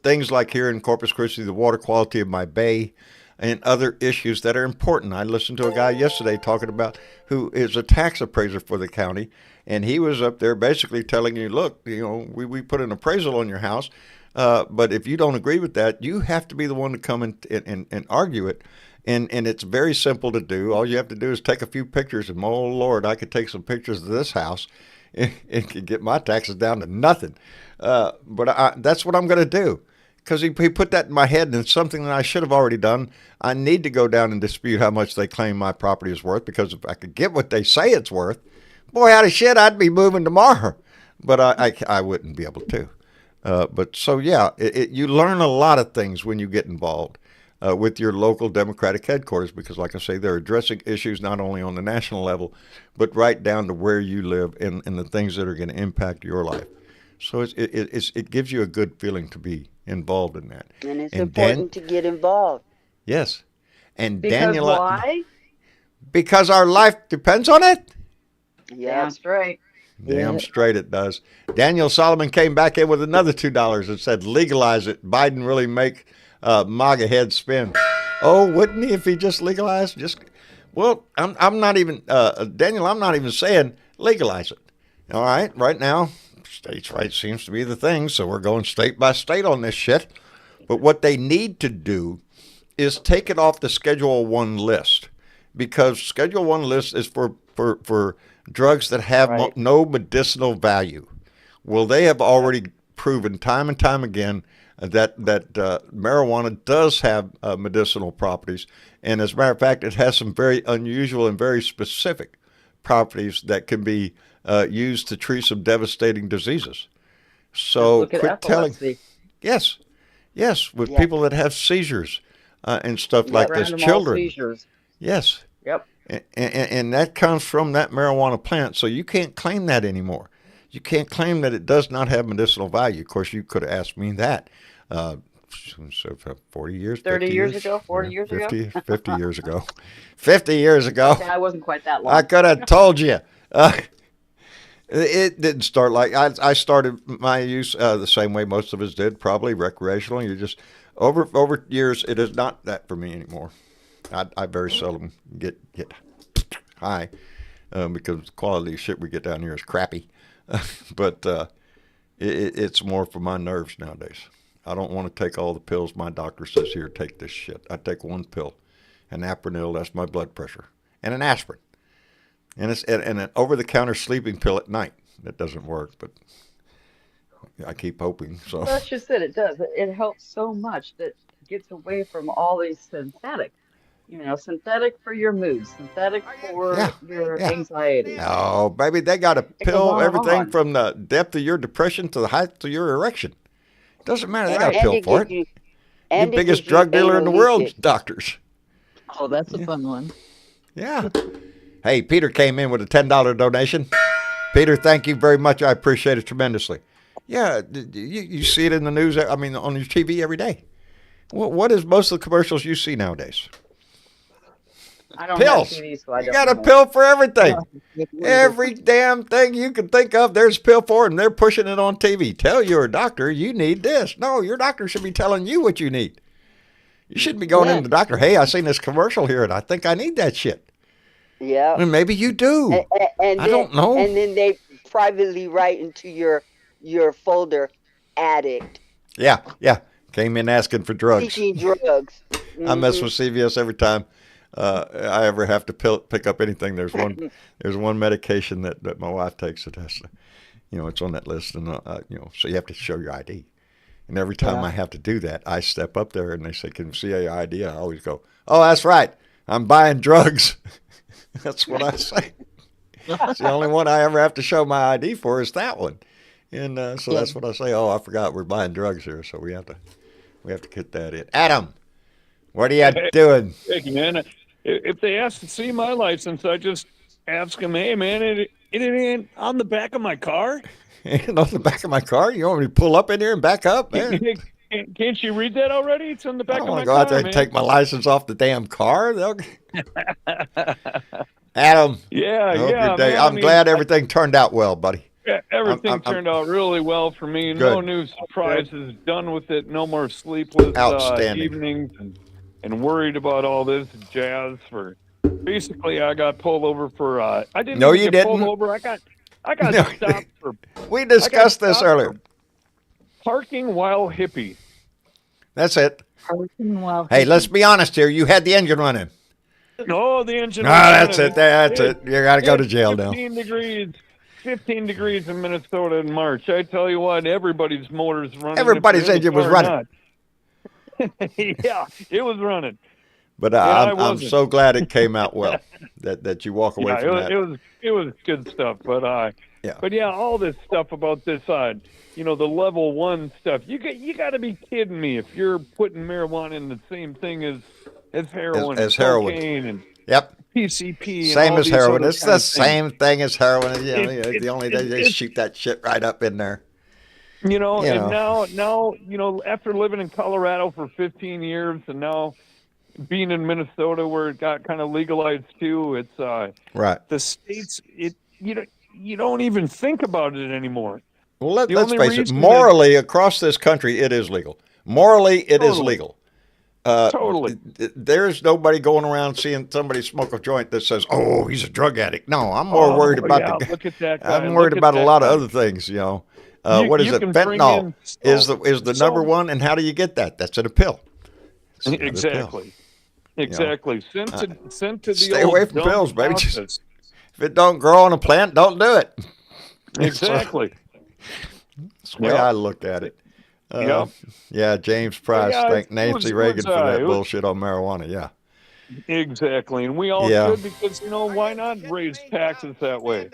things like here in Corpus Christi, the water quality of my bay, and other issues that are important. I listened to a guy yesterday talking about who is a tax appraiser for the county, and he was up there basically telling you, look, we put an appraisal on your house, but if you don't agree with that, you have to be the one to come and argue it. And it's very simple to do. All you have to do is take a few pictures, and oh Lord, I could take some pictures of this house and could get my taxes down to nothing. But that's what I'm going to do. Because he put that in my head, and it's something that I should have already done. I need to go down and dispute how much they claim my property is worth, because if I could get what they say it's worth, boy, out of shit, I'd be moving tomorrow. But I wouldn't be able to. But so, yeah, you learn a lot of things when you get involved with your local Democratic headquarters, because, like I say, they're addressing issues not only on the national level, but right down to where you live and the things that are going to impact your life. So it gives you a good feeling to be involved in that. And it's important to get involved. Yes. And Because Daniel, why? because our life depends on it. Yeah. Damn straight. Damn straight it does. Daniel Solomon came back in with another $2 and said, legalize it. Biden really make MAGA heads spin. Oh, wouldn't he if he just legalized? Well, I'm not even, Daniel, I'm not even saying legalize it. All right, right now, states' rights seems to be the thing, so we're going state by state on this shit. But what they need to do is take it off the Schedule 1 list, because Schedule 1 list is for drugs that have no medicinal value. Well, they have already proven time and time again that marijuana does have medicinal properties. And as a matter of fact, it has some very unusual and very specific properties that can be used to treat some devastating diseases. So Look at quit telling. epilepsy. Yes, with people that have seizures and stuff like this, Grand mal children. seizures. Yes. Yep. And that comes from that marijuana plant. So you can't claim that anymore. You can't claim that it does not have medicinal value. Of course, you could have asked me that 40 years, 30 50 years ago, 40 years 50, ago. 50 years ago. 50 years ago. Okay, I wasn't quite that long. I could have told you. It didn't start like I started my use the same way most of us did, probably recreational. You just over years, it is not that for me anymore. I very seldom get high because the quality of shit we get down here is crappy. But it's more for my nerves nowadays. I don't want to take all the pills my doctor says, here, take this shit. I take one pill, an Apronil, that's my blood pressure, and an aspirin. And it's and an over-the-counter sleeping pill at night. That doesn't work, but I keep hoping. So That's just it. It does. It helps so much that gets away from all these synthetic. Synthetic for your mood, synthetic for your anxiety. Oh, baby, they got a pill everything from the depth of your depression to the height of your erection. Doesn't matter. They got a pill for it. The biggest drug dealer in the world, doctors. Oh, that's a fun one. Yeah. Hey, Peter came in with a $10 donation. Peter, thank you very much. I appreciate it tremendously. Yeah, you see it in the news, I mean, on your TV every day. What is most of the commercials you see nowadays? I don't Pills. have TV, so I don't You got a know. pill for everything. Every damn thing you can think of, there's a pill for it, and they're pushing it on TV. Tell your doctor you need this. No, your doctor should be telling you what you need. You shouldn't be going in to the doctor, hey, I seen this commercial here, and I think I need that shit. Yeah. And maybe you do. And I don't know. And then they privately write into your folder, addict, Yeah. Came in asking for drugs. seeking drugs. I mess with CVS every time I ever have to pick up anything. There's one medication that my wife takes that has to, it's on that list, and so you have to show your ID. And every time I have to do that, I step up there and they say, "Can you see your ID?" I always go, "Oh, that's right, I'm buying drugs." That's what I say. It's the only one I ever have to show my ID for is that one, and so that's what I say. Oh, I forgot we're buying drugs here, so we have to get that in. Adam, what are you doing? Hey, man, if they ask to see my license, I just ask them, "Hey, man, it ain't on the back of my car." On the back of my car? You want me to pull up in here and back up, man? Can't you read that already? It's in the I back don't of want my to go out car, there and man. take my license off the damn car. Adam, Yeah, I hope your day. man. I I'm mean, glad everything turned out well, buddy. everything I'm turned out really well for me. No good. new surprises. Done with it. No more sleepless Outstanding. evenings and worried about all this jazz. For basically, I got pulled over for. I didn't No, even you get pulled didn't. over. I got No. stopped for. We discussed this stopped earlier. for parking while hippie. That's it. Parking while Hey, let's hippie. be honest here. You had the engine running. No, the engine. Ah, was that's running. it. That's it. You got to go to jail now. 15 degrees in Minnesota in March. I tell you what, everybody's motor's running. Everybody's if you're in the engine was car or running. not. Yeah, it was running. But I I'm wasn't. so glad it came out well. that you walk away Yeah, from that. it was good stuff. But Yeah. all this stuff about this the level 1 stuff. You got to be kidding me if you're putting marijuana in the same thing as heroin, As heroin. cocaine, and Yep. PCP. Same and all as these heroin. other It's kind the of things. same thing as heroin. It- the only day they it's- shoot that shit right up in there. You know, You and know. now, after living in Colorado for 15 years and now being in Minnesota where it got kind of legalized too, it's Right. the states. You don't even think about it anymore. Well, The let's only face it. reason Morally, across this country, it is legal. Morally, it is Totally. legal. Totally. There's nobody going around seeing somebody smoke a joint that says, "Oh, he's a drug addict." No, I'm more worried about yeah, look at that guy. I'm worried Look at about a that lot of guy. other things. You- What is you it? can bring Fentanyl in is so- the so- number one, and how do you get that? That's in a pill. It's another pill. Exactly. Sent to the Stay old away from dumb pills, baby. Just- process. If it don't grow on a plant, don't do it. Exactly. That's the way Yep. I look at it. Yep. Yeah, James Price. yeah, Thank it Nancy was- Reagan it for was, that it was- bullshit on marijuana. Yeah. Exactly. And we all Yeah. should, because why not raise taxes that way?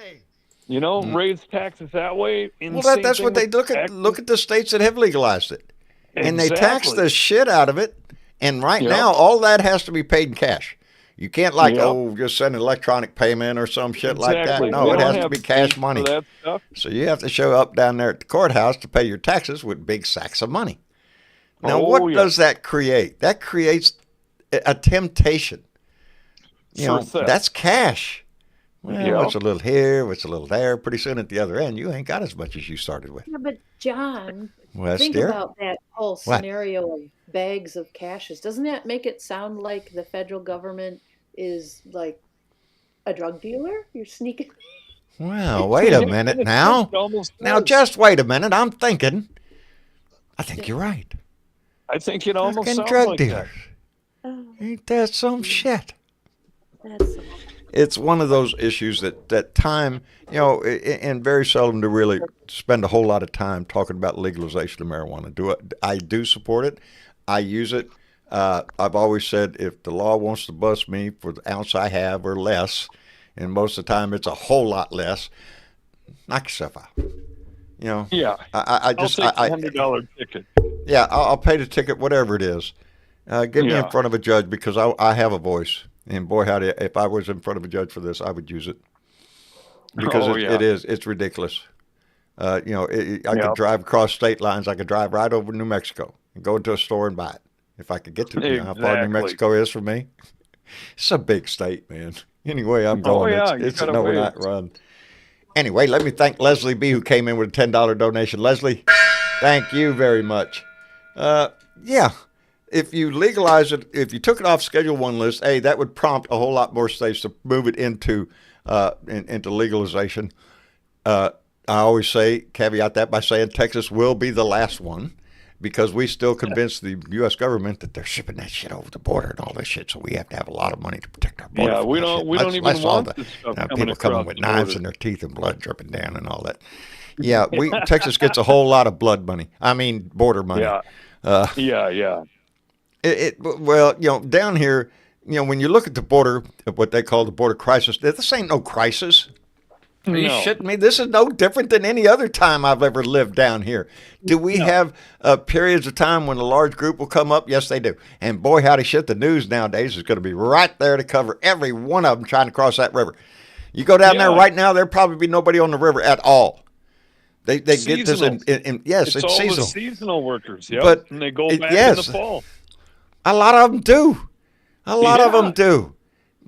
Raise taxes that way. Well, that's what they look at. Look at the states that have legalized it, and they tax Exactly. the shit out of it. And right Yep. now, all that has to be paid in cash. You can't Yep. just send an electronic payment or some shit like that. Exactly. No, We it don't has to have be cash fees for money. that stuff. So you have to show up down there at the courthouse to pay your taxes with big sacks of money. Now, Oh, what yeah. does that create? That creates a temptation. For theft. That's cash. Well, Yep. it's a little here, it's a little there. Pretty soon at the other end, you ain't got as much as you started with. Yeah, but John, West think dear. about that whole What? scenario of bags of cashes. Doesn't that make it sound like the federal government is like a drug dealer? You're sneaking. Well, wait a minute now. It almost Now, does. just wait a minute. I'm thinking. I think you're right. I think it almost Fucking sounds drug like dealers. that. Oh, Ain't that some shit? that's It's one of those issues that time, and very seldom to really spend a whole lot of time talking about legalization of marijuana. I do support it. I use it. I've always said if the law wants to bust me for the ounce I have or less, and most of the time it's a whole lot less, knock yourself out. Yeah. I I'll just take a $100 ticket. Yeah, I'll pay the ticket, whatever it is. Get me in Yeah. front of a judge because I have a voice. And boy, howdy, if I was in front of a judge for this, I would use it. Because it's ridiculous. I could drive across state lines. I could drive right over New Mexico and go into a store and buy it. If I could get to how far New Exactly. Mexico is from me. It's a big state, man. Anyway, I'm Oh, going. yeah, you It's an gotta overnight wait. run. Anyway, let me thank Leslie B., who came in with a $10 donation. Leslie, thank you very much. Yeah, if you legalize it, if you took it off Schedule 1 list, that would prompt a whole lot more states to move it into legalization. I always caveat that by saying Texas will be the last one because we still convince the U.S. government that they're shipping that shit over the border and all this shit, so we have to have a lot of money to protect our border. Yeah, from we that don't. shit. We don't even Less all want the, this stuff people coming coming across with the knives border. in their teeth and blood dripping down and all that. Yeah, Texas gets a whole lot of blood money. I mean, border money. Yeah. Yeah. Well, down here, when you look at the border, what they call the border crisis, this ain't no crisis. Are you No. shitting me? This is no different than any other time I've ever lived down here. Do we have periods of time when a large group will come up? Yes, they do. And boy, howdy shit, the news nowadays is going to be right there to cover every one of them trying to cross that river. You go down there Yeah. right now, there'll probably be nobody on the river at all. They get this in yes, it's it's all seasonal. the seasonal workers. Yep. But and they go back in yes, the fall. a lot of them do. A lot of them do.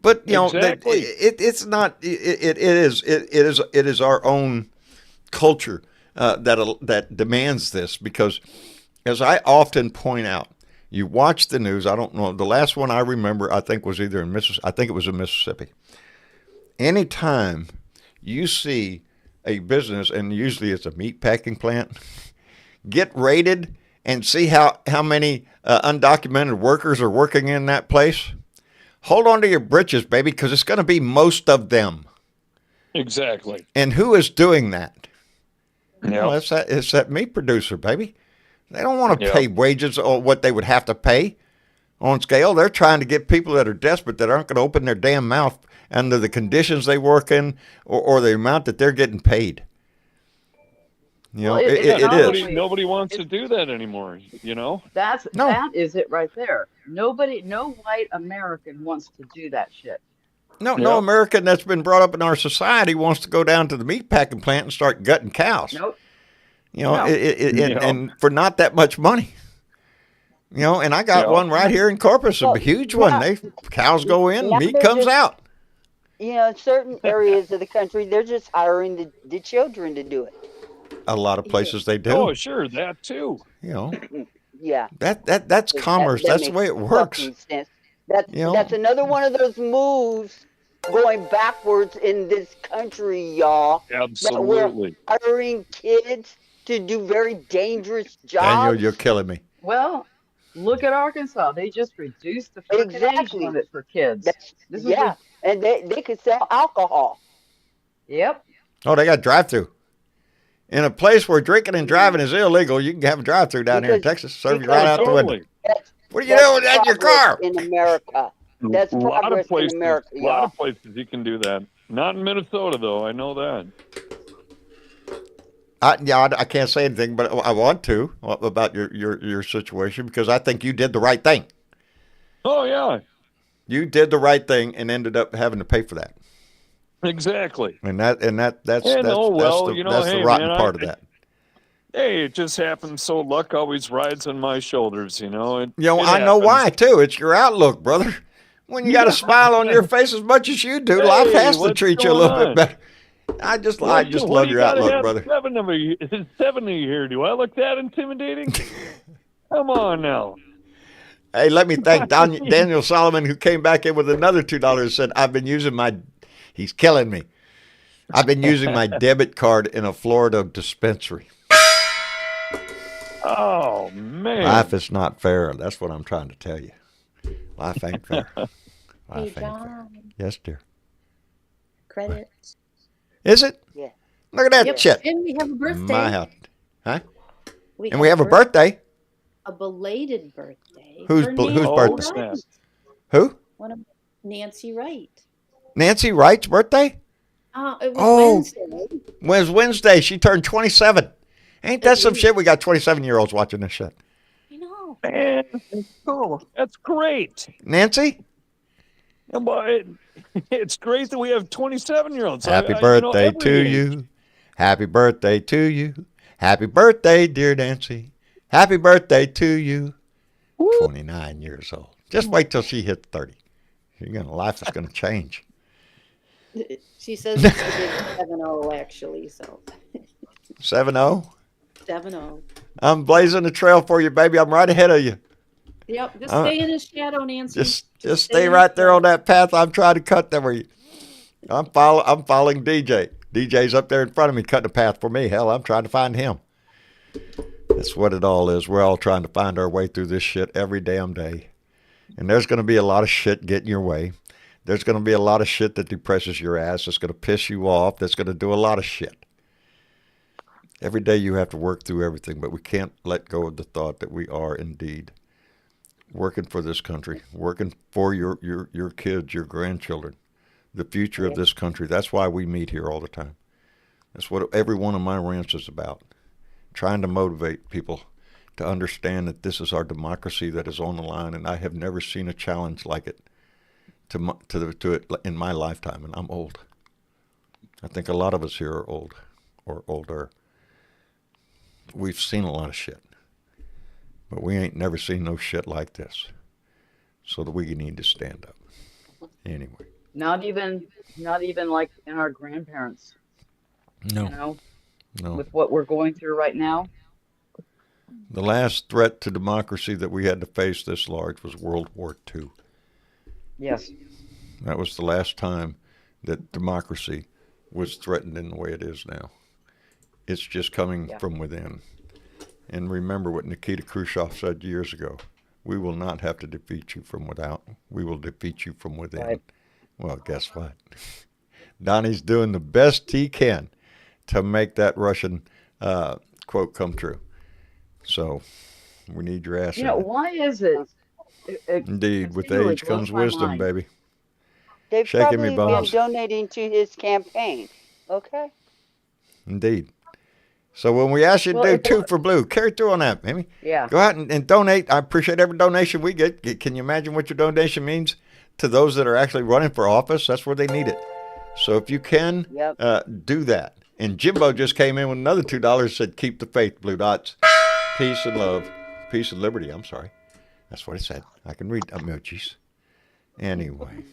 But you know, Exactly. it's not. It is our own culture that demands this, because, as I often point out, you watch the news. I don't know, the last one I remember, I think, was either in Mississippi. I think it was in Mississippi. Anytime you see a business, and usually it's a meat packing plant, get raided and see how many undocumented workers are working in that place, hold on to your britches, baby, because it's going to be most of them. Exactly. And who is doing that? Yep. Well, it's that meat producer, baby. They don't want to pay wages or what they would have to pay on scale. They're trying to get people that are desperate, that aren't going to open their damn mouth under the conditions they work in, or the amount that they're getting paid. You know, it is. Nobody wants to do that anymore. You know, that is it right there. No white American wants to do that shit. No American that's been brought up in our society wants to go down to the meat packing plant and start gutting cows. Nope. You know, and for not that much money. You know, and I got one right here in Corpus, a huge one. Cows go in, meat comes out. You know, in certain areas of the country, they're just hiring the children to do it. A lot of places they do. Oh, sure, that too. You know. Yeah. That's commerce. That's the way it works. That's another one of those moves going backwards in this country, y'all. Absolutely. That we're hiring kids to do very dangerous jobs. Daniel, you're killing me. Well, look at Arkansas. They just reduced the age limit for kids. And they could sell alcohol. Yep. Oh, they got drive-through. In a place where drinking and driving is illegal, you can have a drive-through down here in Texas. Serve you right out the window. What are you doing with that in your car? In America. That's progress in America, A lot of places you can do that. Not in Minnesota, though. I know that. I can't say anything, but I want to about your situation, because I think you did the right thing. Oh, yeah. You did the right thing and ended up having to pay for that. Exactly. And that's the rotten part of that. Hey, it just happens. So luck always rides on my shoulders, you know. I know why too. It's your outlook, brother. When you got a smile on your face as much as you do, life has to treat you a little bit better. I just love your outlook, brother. 7 of you here. Do I look that intimidating? Come on now. Hey, let me thank Daniel Solomon, who came back in with another $2 and said, he's killing me. I've been using my debit card in a Florida dispensary. Oh, man. Life is not fair. That's what I'm trying to tell you. Life ain't fair. Life ain't fair. Yes, dear. Credits. Is it? Yeah. Look at that shit. And we have a birthday. My house. Huh? We have a birthday. A belated birthday. Whose birthday? Wright. Who? One of Nancy Wright. Nancy Wright's birthday? It was Wednesday. It was Wednesday. She turned 27. Ain't that some shit? We got 27-year-olds watching this shit. I know. Man, cool. That's great. Nancy? It's great that we have 27-yearolds. Happy birthday to you. Happy birthday to you. Happy birthday, dear Nancy. Happy birthday to you. 29 years old. Just wait till she hits 30. Life is going to change. She says it's a big 7-0, actually. So 7-0? 7-0. I'm blazing the trail for you, baby. I'm right ahead of you. Yep, just stay in his shadow, Nancy. Just stay right there on that path I'm trying to cut there. I'm following DJ. DJ's up there in front of me cutting a path for me. Hell, I'm trying to find him. That's what it all is. We're all trying to find our way through this shit every damn day. And there's going to be a lot of shit getting your way. There's going to be a lot of shit that depresses your ass. That's going to piss you off. That's going to do a lot of shit. Every day you have to work through everything, but we can't let go of the thought that we are indeed working for this country, working for your kids, your grandchildren, the future of this country. That's why we meet here all the time. That's what every one of my rants is about, trying to motivate people to understand that this is our democracy that is on the line, and I have never seen a challenge like it to it in my lifetime, and I'm old. I think a lot of us here are old or older. we've seen a lot of shit, but we ain't never seen no shit like this. So that we need to stand up. Anyway. Not even like in our grandparents, No. you know, No. with what we're going through right now. The last threat to democracy that we had to face this large was World War II. Yes. That was the last time that democracy was threatened in the way it is now. It's just coming from within. And remember what Nikita Khrushchev said years ago. We will not have to defeat you from without. We will defeat you from within. Right. Well, guess what? Donnie's doing the best he can to make that Russian quote come true. So we need your ass. You know, why is it? Indeed, with age comes wisdom, baby. They've probably been donating to his campaign. Okay. Indeed. So when we ask you to do 2 for Blue, carry through on that, baby. Yeah. Go out and donate. I appreciate every donation we get. Can you imagine what your donation means to those that are actually running for office? That's where they need it. So if you can, do that. And Jimbo just came in with another $2, said, keep the faith, Blue Dots. Peace and love. Peace and liberty. I'm sorry. That's what it said. I can read emojis. Anyway,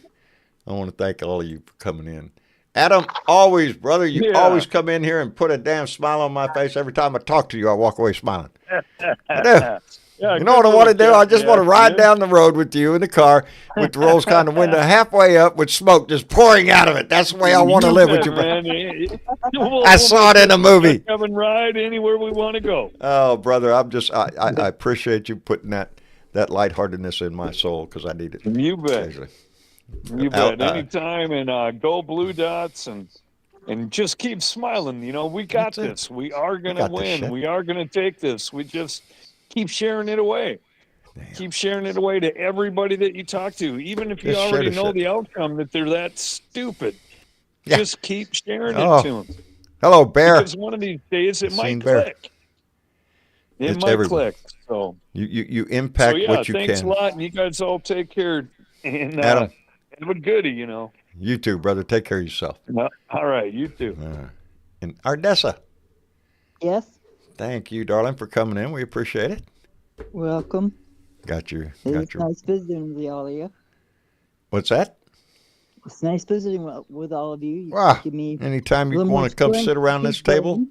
I want to thank all of you for coming in. Adam, always, brother, you always come in here and put a damn smile on my face. Every time I talk to you, I walk away smiling. I do. You know what I want to do? I just want to ride down the road with you in the car with the rolls kind of window halfway up with smoke just pouring out of it. That's the way I want to live with you, man. I saw it in a movie. Come and ride anywhere we want to go. Oh, brother, I appreciate you putting that lightheartedness in my soul because I need it. You bet. You bet. Anytime, and go Blue Dots and just keep smiling. You know, we got this. We are going to win. We are going to take this. We just keep sharing it away. Damn. Keep sharing it away to everybody that you talk to, even if you already know the outcome that they're that stupid. Yeah. Just keep sharing it to them. Hello, Bear. Because one of these days it might click. It might click. So you impact what you can. Thanks a lot, and you guys all take care. And Adam, have a goodie, you know. You too, brother. Take care of yourself. All right, you too. And Ardessa. Yes. Thank you, darling, for coming in. We appreciate it. Welcome. It's nice visiting with all of you. What's that? It's nice visiting with all of you. Wow. Anytime you want to come sit around this table,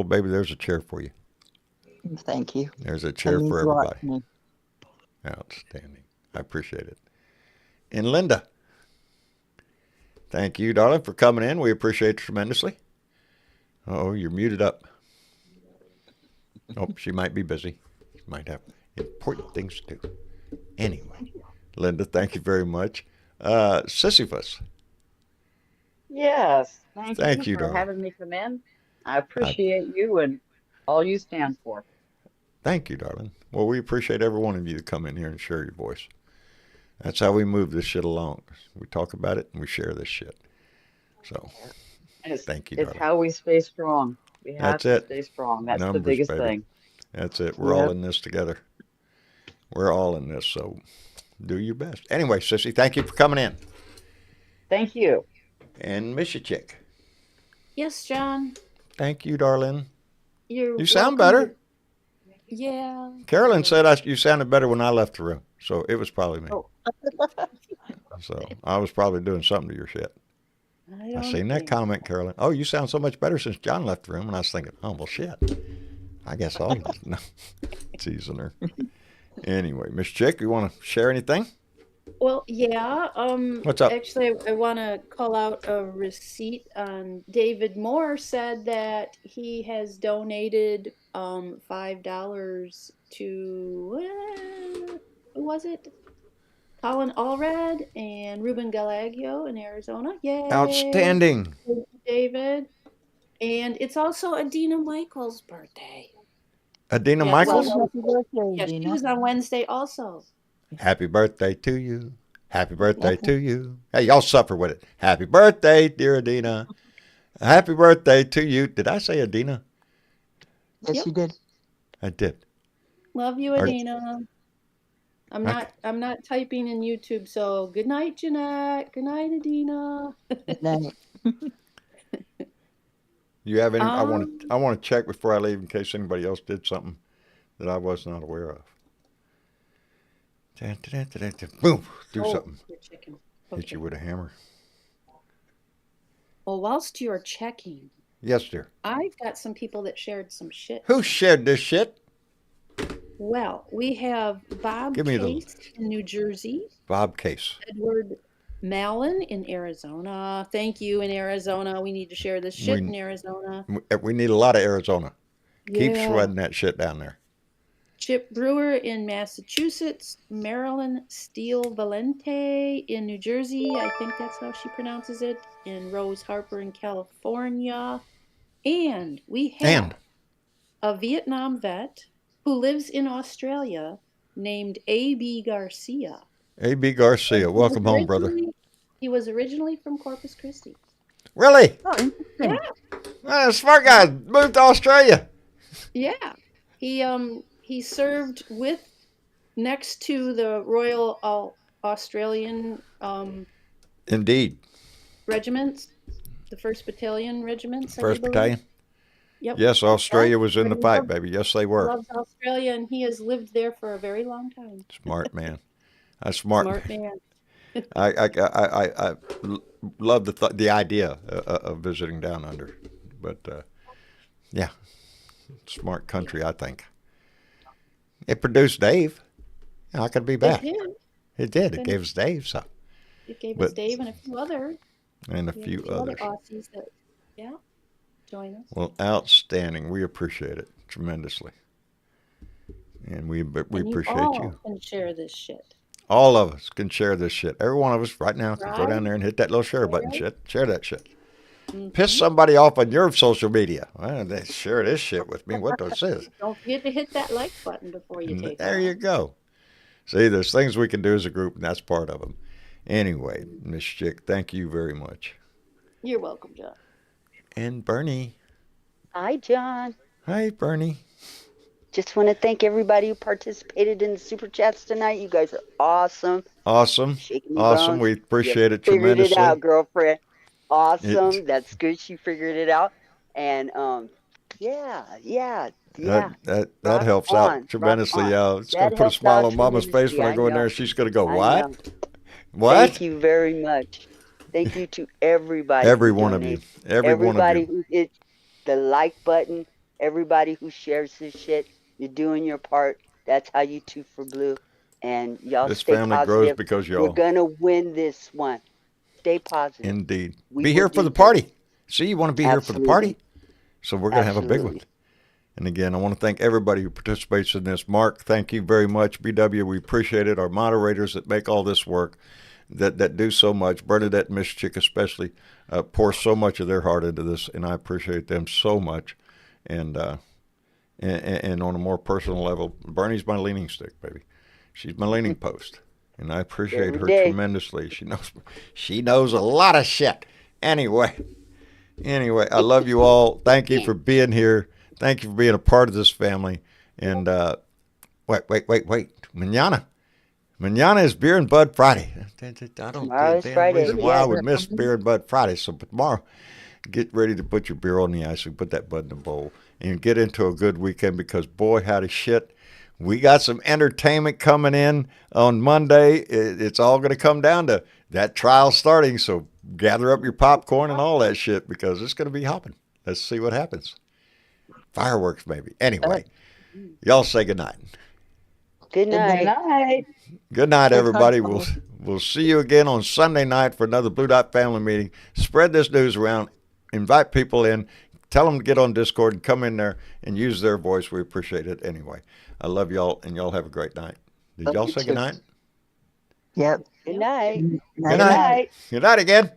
baby, there's a chair for you. Thank you. There's a chair for everybody. Outstanding. I appreciate it. And Linda, thank you, darling, for coming in. We appreciate it tremendously. Oh, you're muted up. Oh, she might be busy. She might have important things to do. Anyway, Linda, thank you very much. Sisyphus. Yes. Thank you for darling. having me come in. I appreciate you and all you stand for. Thank you, darling. Well, we appreciate every one of you to come in here and share your voice. That's how we move this shit along. We talk about it and we share this shit. So, thank you, darling. It's how we stay strong. We have to stay strong. That's the biggest thing. That's it. We're all in this together. We're all in this, so do your best. Anyway, Sissy, thank you for coming in. Thank you. And Miss you, Chick. Yes, John. Thank you, darling. You sound better. Yeah. Carolyn said you sounded better when I left the room, so it was probably me. Oh. So I was probably doing something to your shit. I seen that comment, Carolyn. Oh, you sound so much better since John left the room. And I was thinking, oh, well, shit. I guess I'll no, teasing her. Anyway, Miss Chick, you want to share anything? Well, yeah. What's up? Actually, I want to call out a receipt. David Moore said that he has donated $5 to, who was it? Colin Allred and Ruben Gallagio in Arizona. Yay! Outstanding. Thank you, David. And it's also Adina Michael's birthday. Adina Michaels? Yeah, she was on Wednesday also. Happy birthday to you. Happy birthday to you. Hey, y'all suffer with it. Happy birthday, dear Adina. Happy birthday to you. Did I say Adina? Yes, you did. I did. Love you, Adina. I'm not typing in YouTube, so good night, Jeanette. Good night, Adina. Good night. You have any? I want Um, to check before I leave in case anybody else did something that I was not aware of. Boom! Do oh, something. you're checking. Hit Okay. you with a hammer. Well, whilst you're checking, Yes, dear. I've got some people that shared some shit. Who shared this shit? Well, we have Bob Give me the Case in New Jersey, Bob Case. Edward Mallon in Arizona. Thank you in Arizona. We need to share this shit in We Arizona. we need a lot of Arizona. Keep Yeah. shredding that shit down there. Chip Brewer in Massachusetts, Marilyn Steele Valente in New Jersey, I think that's how she pronounces it, and Rose Harper in California. And we have a Vietnam vet who lives in Australia named A.B. Garcia. A.B. Garcia, welcome home, brother. He was originally from Corpus Christi. Really? Oh, interesting. Yeah. Smart guy moved to Australia. Yeah. He served with next to the Royal Australian Indeed. regiments, the 1st Battalion regiments. First Battalion? Yep. Yes, Australia was in the fight, baby. Yes, they were. Loves Australia, and he has lived there for a very long time. Smart man. A smart man. I love the idea of visiting down under, but yeah, smart country, I think. It produced Dave. How could it be bad? It did. It gave us Dave, so. It gave us Dave and a few other. And a few others. Aussies that, join us. Well, outstanding. We appreciate it tremendously. And we appreciate you. Can share this shit. All of us can share this shit. Every one of us right now can go down there and hit that little share button shit. Share that shit. Piss somebody off on your social media. Well, they share this shit with me. What this is. Don't forget to hit that like button before you take There you go. See, there's things we can do as a group, and that's part of them. Anyway, Miss Chick, thank you very much. You're welcome, John. And Bernie. Hi, John. Hi, Bernie. Just want to thank everybody who participated in the super chats tonight. You guys are awesome. Awesome. Awesome. We appreciate it tremendously. tremendously. Figured it out, girlfriend. Awesome. That's good. She figured it out. And That helps out tremendously. It's going to put a smile on Mama's face when I go in there. She's going to go, what? What? Thank you very much. Thank you to everybody. Every one of you. Everybody who hit the like button. Everybody who shares this shit. You're doing your part. That's how you Two for Blue. And y'all this stay family positive. grows because y'all. We're going to win this one. Stay positive. Indeed. Be here for the party. See, you want to be here for the party? So we're going to have a big one. And again, I want to thank everybody who participates in this. Mark, thank you very much. BW, we appreciate it. Our moderators that make all this work, that do so much. Bernadette and Miss Chick especially pour so much of their heart into this, and I appreciate them so much. And on a more personal level, Bernie's my leaning stick, baby. She's my leaning post. And I appreciate her tremendously. She knows a lot of shit. Anyway, I love you all. Thank you for being here. Thank you for being a part of this family. And wait. Mañana is Beer and Bud Friday. I don't see a reason why I would miss Beer and Bud Friday. So tomorrow, get ready to put your beer on the ice and put that bud in the bowl and get into a good weekend because, boy, howdy shit. We got some entertainment coming in on Monday. It's all going to come down to that trial starting. So gather up your popcorn and all that shit because it's going to be hopping. Let's see what happens. Fireworks, maybe. Anyway, y'all say goodnight. Good night. Good night, everybody. We'll see you again on Sunday night for another Blue Dot family meeting. Spread this news around. Invite people in. Tell them to get on Discord and come in there and use their voice. We appreciate it anyway. I love y'all, and y'all have a great night. Did y'all say good night? Yep. Good night. Good night. Good night again.